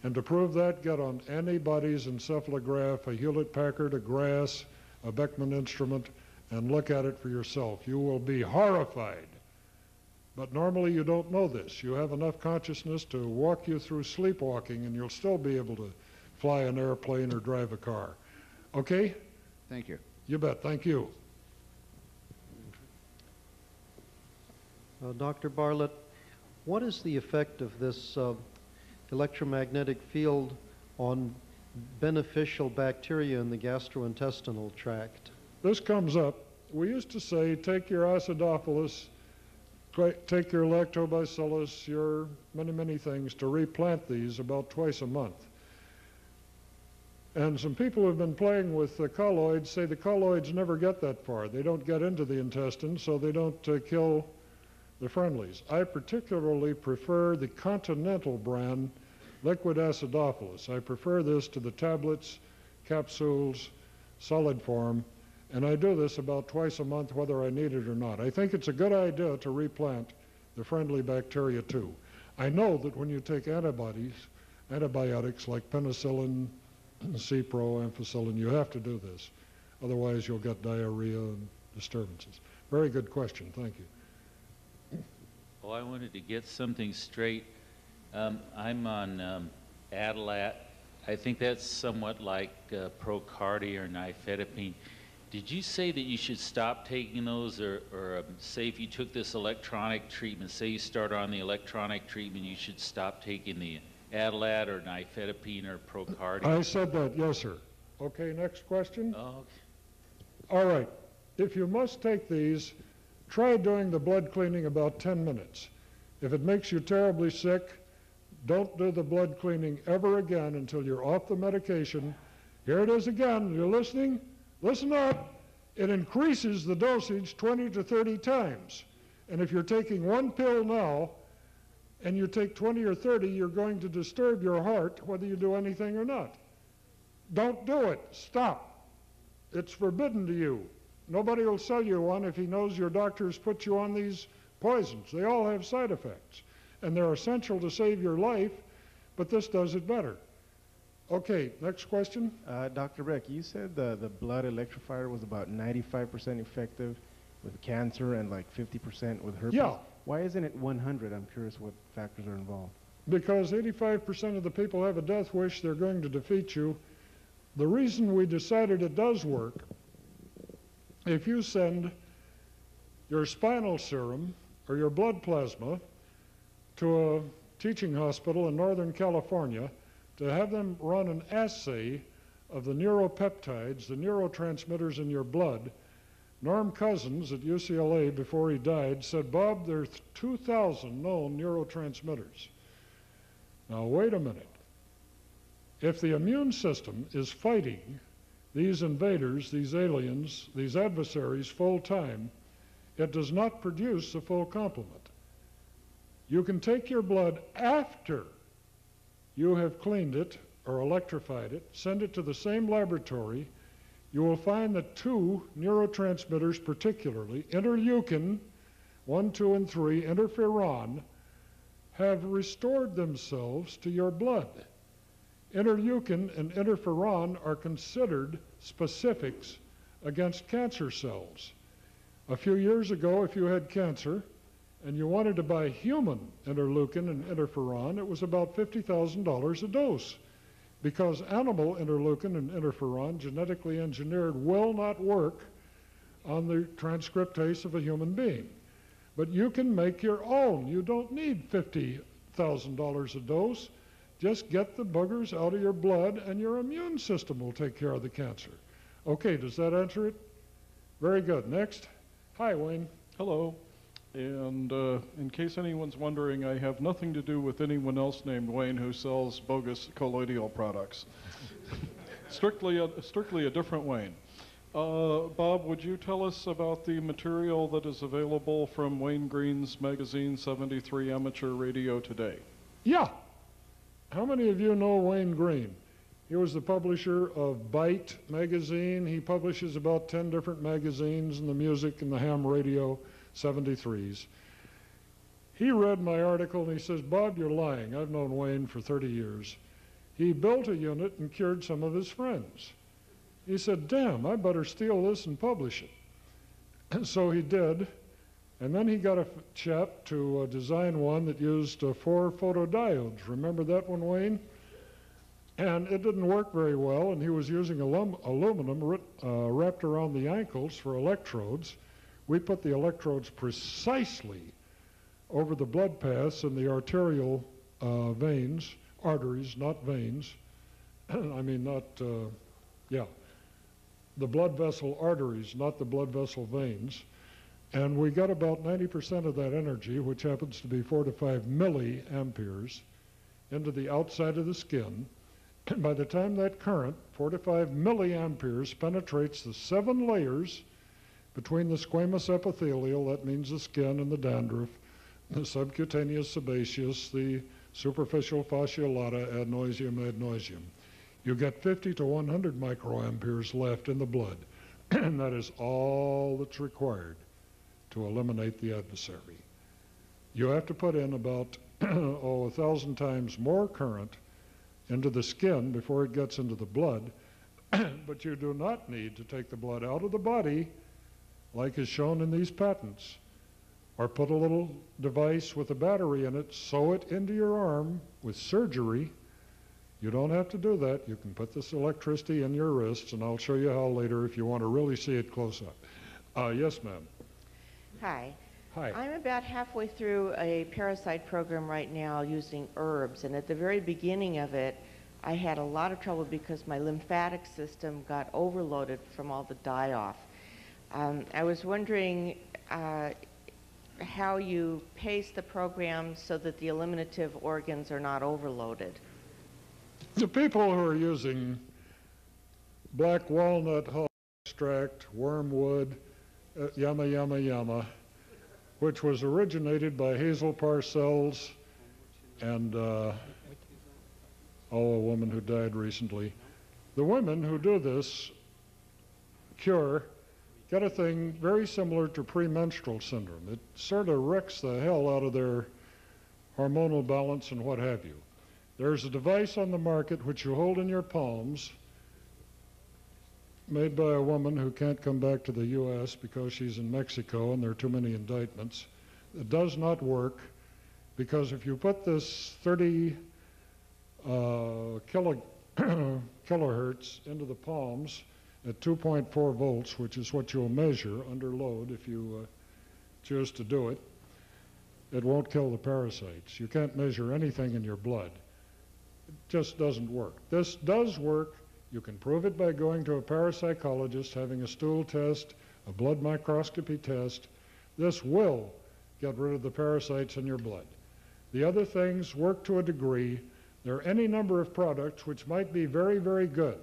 And to prove that, get on anybody's encephalograph, a Hewlett-Packard, a Grass, a Beckman instrument, and look at it for yourself. You will be horrified. But normally you don't know this. You have enough consciousness to walk you through sleepwalking, and you'll still be able to fly an airplane or drive a car. Okay? Thank you. You bet. Thank you. Dr. Bartlett, what is the effect of this electromagnetic field on beneficial bacteria in the gastrointestinal tract? This comes up. We used to say, take your acidophilus, take your lactobacillus, your many things, to replant these about twice a month. And some people who have been playing with the colloids say the colloids never get that far. They don't get into the intestine, so they don't kill the friendlies. I particularly prefer the Continental brand liquid acidophilus. I prefer this to the tablets, capsules, solid form, and I do this about twice a month whether I need it or not. I think it's a good idea to replant the friendly bacteria too. I know that when you take antibiotics like penicillin, Cipro, ampicillin, you have to do this. Otherwise you'll get diarrhea and disturbances. Very good question. Thank you. Well, I wanted to get something straight. I'm on Adalat. I think that's somewhat like Procardia or nifedipine. Did you say that you should stop taking those, or say if you took this electronic treatment, say you start on the electronic treatment, you should stop taking the Adalat or nifedipine or Procardia? I said that, yes, sir. Okay, next question. Oh, okay. All right. If you must take these, try doing the blood cleaning about 10 minutes. If it makes you terribly sick, don't do the blood cleaning ever again until you're off the medication. Here it is again. You're listening? Listen up. It increases the dosage 20 to 30 times. And if you're taking one pill now and you take 20 or 30, you're going to disturb your heart whether you do anything or not. Don't do it. Stop. It's forbidden to you. Nobody will sell you one if he knows your doctor's put you on these poisons. They all have side effects, and they're essential to save your life, but this does it better. Okay, next question. Dr. Beck, you said the blood electrifier was about 95% effective with cancer and like 50% with herpes. Yeah. Why isn't it 100? I'm curious what factors are involved. Because 85% of the people have a death wish, they're going to defeat you. The reason we decided it does work, if you send your spinal serum or your blood plasma to a teaching hospital in Northern California to have them run an assay of the neuropeptides, the neurotransmitters in your blood, Norm Cousins at UCLA, before he died, said, Bob, there are 2,000 known neurotransmitters. Now, wait a minute. If the immune system is fighting these invaders, these aliens, these adversaries full time, it does not produce the full complement. You can take your blood after you have cleaned it or electrified it, send it to the same laboratory. You will find that two neurotransmitters, particularly interleukin 1, 2, and 3, interferon, have restored themselves to your blood. Interleukin and interferon are considered specifics against cancer cells. A few years ago, if you had cancer and you wanted to buy human interleukin and interferon, it was about $50,000 a dose, because animal interleukin and interferon, genetically engineered, will not work on the transcriptase of a human being. But you can make your own. You don't need $50,000 a dose. Just get the boogers out of your blood and your immune system will take care of the cancer. Okay, does that answer it? Very good. Next. Hi, Wayne. Hello. And in case anyone's wondering, I have nothing to do with anyone else named Wayne who sells bogus colloidal products. strictly a different Wayne. Bob, would you tell us about the material that is available from Wayne Green's magazine 73 Amateur Radio today? Yeah. How many of you know Wayne Green? He was the publisher of Byte magazine. He publishes about 10 different magazines in the music and the ham radio 73s. He read my article and he says, Bob, you're lying. I've known Wayne for 30 years. He built a unit and cured some of his friends. He said, damn, I better steal this and publish it. And so he did. And then he got a chap to design one that used 4 photodiodes. Remember that one, Wayne? And it didn't work very well, and he was using aluminum wrapped around the ankles for electrodes. We put the electrodes precisely over the blood paths and the arterial veins, arteries, not veins. I mean, the blood vessel arteries, not the blood vessel veins. And we got about 90% of that energy, which happens to be 4 to 5 milliamperes, into the outside of the skin. And by the time that current, 4 to 5 milliamperes, penetrates the 7 layers between the squamous epithelial, that means the skin and the dandruff, the subcutaneous sebaceous, the superficial fasciolata, adenoisium. You get 50 to 100 microamperes left in the blood, and that is all that's required to eliminate the adversary. You have to put in about 1,000 times more current into the skin before it gets into the blood, but you do not need to take the blood out of the body like is shown in these patents, or put a little device with a battery in it, sew it into your arm with surgery. You don't have to do that. You can put this electricity in your wrists, and I'll show you how later if you want to really see it close up. Yes, ma'am. Hi. Hi. I'm about halfway through a parasite program right now using herbs, and at the very beginning of it, I had a lot of trouble because my lymphatic system got overloaded from all the die-off. I was wondering how you pace the program so that the eliminative organs are not overloaded. The people who are using black walnut hull extract, wormwood, yama, yama, yama, which was originated by Hazel Parcells and a woman who died recently. The women who do this cure get a thing very similar to premenstrual syndrome. It sort of wrecks the hell out of their hormonal balance and what have you. There's a device on the market which you hold in your palms, made by a woman who can't come back to the U.S. because she's in Mexico and there are too many indictments. It does not work because if you put this 30 kilohertz into the palms at 2.4 volts, which is what you'll measure under load if you choose to do it, it won't kill the parasites. You can't measure anything in your blood. It just doesn't work. This does work. You can prove it by going to a parapsychologist, having a stool test, a blood microscopy test. This will get rid of the parasites in your blood. The other things work to a degree. There are any number of products which might be very, very good.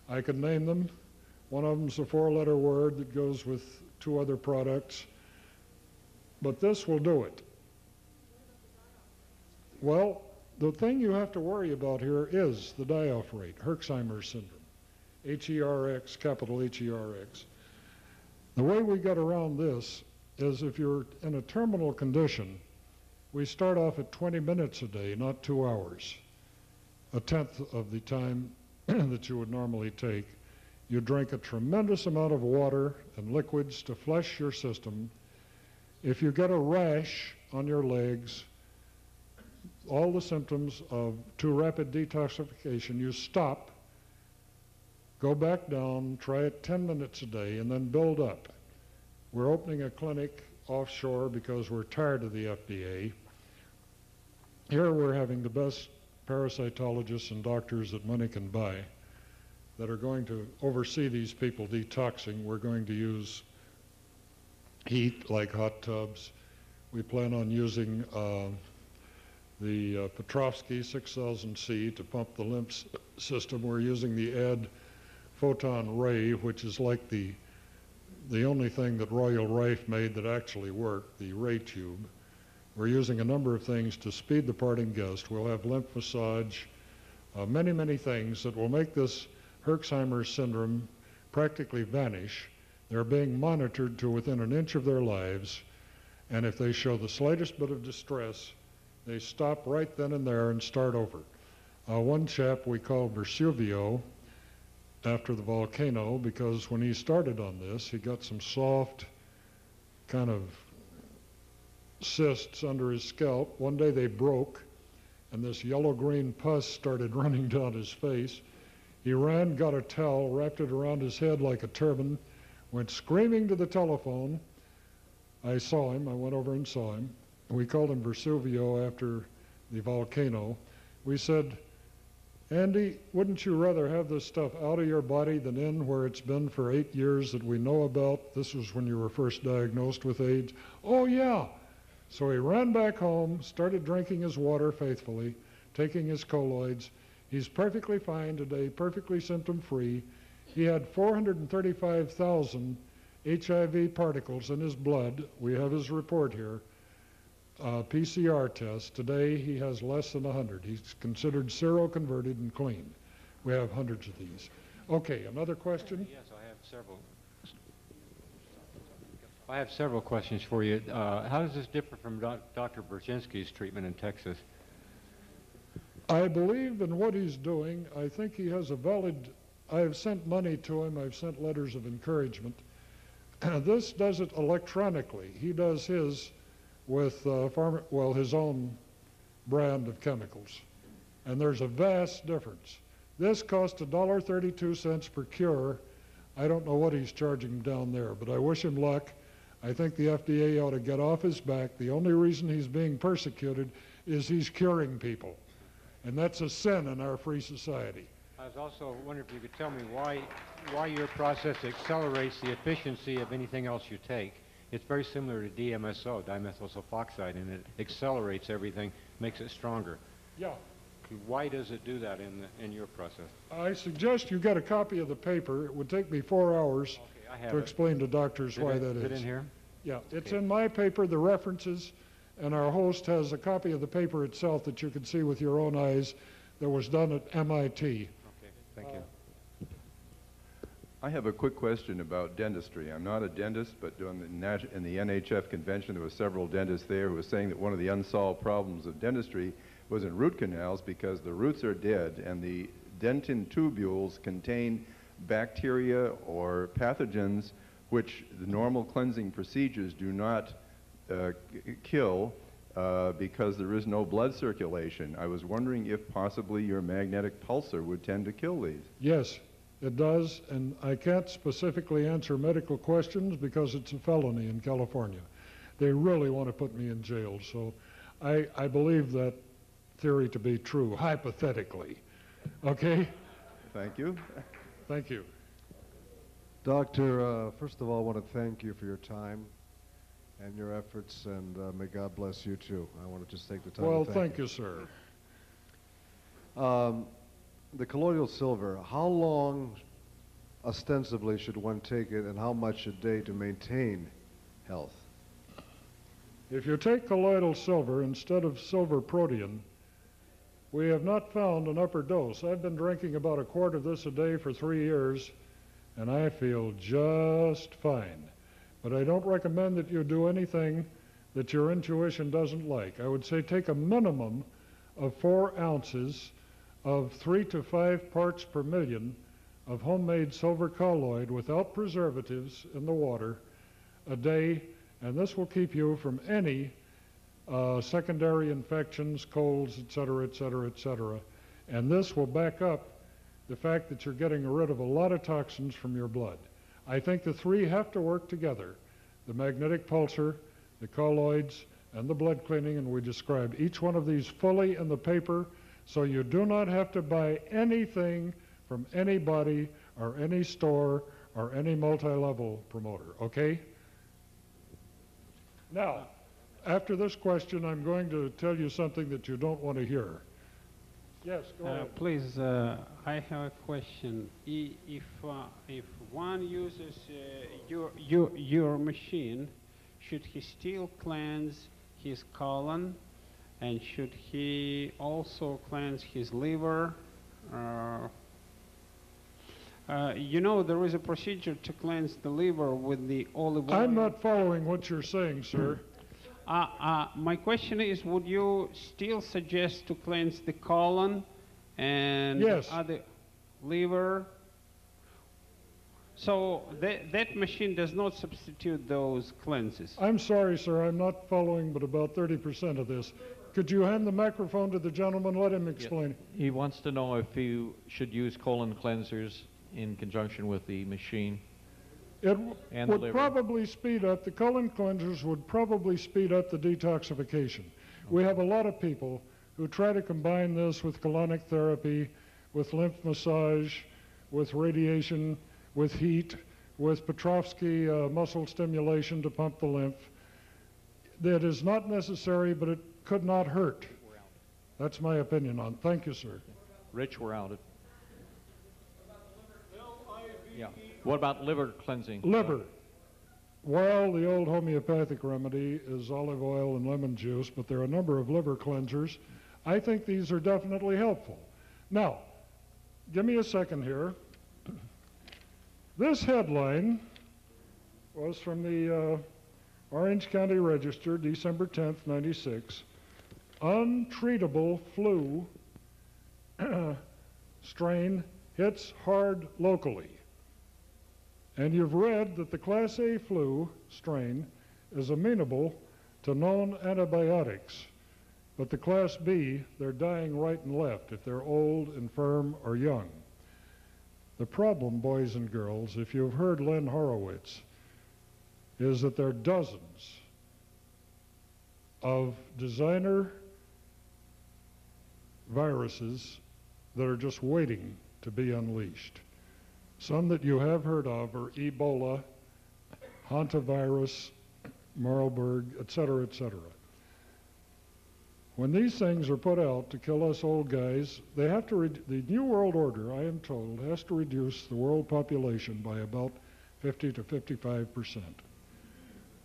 I could name them. One of them's a 4-letter word that goes with 2 other products. But this will do it. Well, the thing you have to worry about here is the die-off rate, Herxheimer's syndrome, H-E-R-X, capital H-E-R-X. The way we get around this is if you're in a terminal condition, we start off at 20 minutes a day, not 2 hours, a tenth of the time that you would normally take. You drink a tremendous amount of water and liquids to flush your system. If you get a rash on your legs, all the symptoms of too rapid detoxification, you stop, go back down, try it 10 minutes a day, and then build up. We're opening a clinic offshore because we're tired of the FDA. Here we're having the best parasitologists and doctors that money can buy that are going to oversee these people detoxing. We're going to use heat like hot tubs. We plan on using the Petrovsky 6000C to pump the lymph system. We're using the Ed photon ray, which is like the only thing that Royal Rife made that actually worked, the ray tube. We're using a number of things to speed the parting guest. We'll have lymph massage, many, many things that will make this Herxheimer's syndrome practically vanish. They're being monitored to within an inch of their lives, and if they show the slightest bit of distress, they stop right then and there and start over. One chap we called Vesuvio after the volcano, because when he started on this, he got some soft kind of cysts under his scalp. One day they broke, and this yellow-green pus started running down his face. He ran, got a towel, wrapped it around his head like a turban, went screaming to the telephone. I saw him. I went over and saw him. We called him Vesuvio after the volcano. We said, Andy, wouldn't you rather have this stuff out of your body than in where it's been for 8 years that we know about? This was when you were first diagnosed with AIDS. Oh, yeah. So he ran back home, started drinking his water faithfully, taking his colloids. He's perfectly fine today, perfectly symptom-free. He had 435,000 HIV particles in his blood. We have his report here. PCR test. Today he has less than 100. He's considered seroconverted and clean. We have hundreds of these. Okay, another question? Yes, I have several. I have several questions for you. How does this differ from Dr. Brzezinski's treatment in Texas? I believe in what he's doing. I think he has a valid, I have sent money to him. I've sent letters of encouragement. This does it electronically. He does his with his own brand of chemicals. And there's a vast difference. This cost $1.32 per cure. I don't know what he's charging down there, but I wish him luck. I think the FDA ought to get off his back. The only reason he's being persecuted is he's curing people. And that's a sin in our free society. I was also wondering if you could tell me why your process accelerates the efficiency of anything else you take. It's very similar to DMSO, dimethyl sulfoxide, and it accelerates everything, makes it stronger. Yeah. Why does it do that in your process? I suggest you get a copy of the paper. It would take me 4 hours to explain to doctors why that is. Is it in here? Yeah, it's Okay. in my paper, the references, and our host has a copy of the paper itself that you can see with your own eyes that was done at MIT. Okay, thank you. I have a quick question about dentistry. I'm not a dentist, but in the NHF convention, there were several dentists there who were saying that one of the unsolved problems of dentistry was in root canals because the roots are dead and the dentin tubules contain bacteria or pathogens which the normal cleansing procedures do not kill because there is no blood circulation. I was wondering if possibly your magnetic pulsar would tend to kill these. Yes, it does, and I can't specifically answer medical questions because it's a felony in California. They really want to put me in jail, so I believe that theory to be true, hypothetically. Okay? Thank you. Thank you. Doctor, first of all, I want to thank you for your time and your efforts, and may God bless you too. I want to just take the time Well, to thank you, sir. The colloidal silver, how long ostensibly should one take it, and how much a day to maintain health? If you take colloidal silver instead of silver protein, we have not found an upper dose. I've been drinking about a quart of this a day for 3 years, and I feel just fine. But I don't recommend that you do anything that your intuition doesn't like. I would say take a minimum of 4 ounces of 3 to 5 parts per million of homemade silver colloid without preservatives in the water a day, and this will keep you from any secondary infections, colds, et cetera, et cetera, et cetera. And this will back up the fact that you're getting rid of a lot of toxins from your blood. I think the 3 have to work together, the magnetic pulsar, the colloids, and the blood cleaning, and we described each one of these fully in the paper, so you do not have to buy anything from anybody or any store or any multi-level promoter, okay? Now, after this question, I'm going to tell you something that you don't want to hear. Yes, go ahead. Please, I have a question. If one uses your machine, should he still cleanse his colon, and should he also cleanse his liver? You know, there is a procedure to cleanse the liver with the olive oil. I'm not following what you're saying, sir. My question is, would you still suggest to cleanse the colon and other liver? So that machine does not substitute those cleanses. I'm sorry, sir. I'm not following but about 30% of this. Could you hand the microphone to the gentleman? Let him explain. He wants to know if you should use colon cleansers in conjunction with the machine. It And the would liver. probably speed up, the colon cleansers would probably speed up the detoxification. We have a lot of people who try to combine this with colonic therapy, with lymph massage, with radiation, with heat, with Petrovsky muscle stimulation to pump the lymph. That is not necessary, but it could not hurt. That's my opinion on it. Thank you, sir. Rich, we're out. Yeah. What about liver cleansing? Liver. Well, the old homeopathic remedy is olive oil and lemon juice, but there are a number of liver cleansers. I think these are definitely helpful. Now, give me a second here. This headline was from the Orange County Register, December 10th, 96. Untreatable flu strain hits hard locally. And you've read that the Class A flu strain is amenable to known antibiotics, but the Class B, they're dying right and left if they're old, infirm, or young. The problem, boys and girls, if you've heard Len Horowitz, is that there are dozens of designer viruses that are just waiting to be unleashed. Some that you have heard of are Ebola, hantavirus, Marburg, et cetera, et cetera. When these things are put out to kill us old guys, they have to, the New World Order, I am told, has to reduce the world population by about 50 to 55%.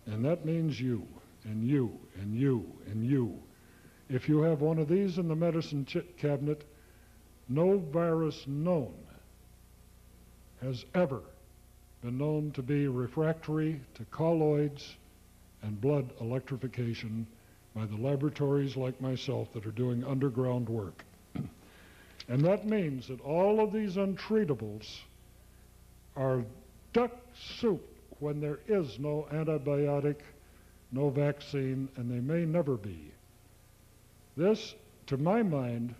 And that means you, and you, and you, and you. If you have one of these in the medicine cabinet, no virus known has ever been known to be refractory to colloids and blood electrification by the laboratories like myself that are doing underground work. And that means that all of these untreatables are duck soup when there is no antibiotic, no vaccine, and they may never be. This, to my mind,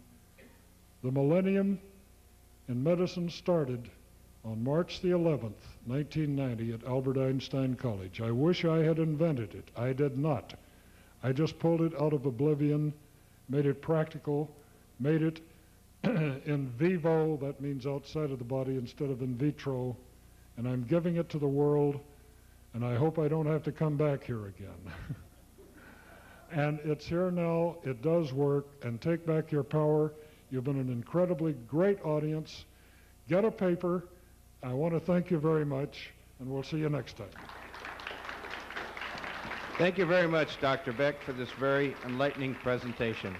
the millennium in medicine started on March the 11th, 1990 at Albert Einstein College. I wish I had invented it. I did not. I just pulled it out of oblivion, made it practical, made it in vivo, that means outside of the body instead of in vitro, and I'm giving it to the world, and I hope I don't have to come back here again. And it's here now, it does work, and take back your power. You've been an incredibly great audience. Get a paper. I want to thank you very much, and we'll see you next time. Thank you very much, Dr. Beck, for this very enlightening presentation.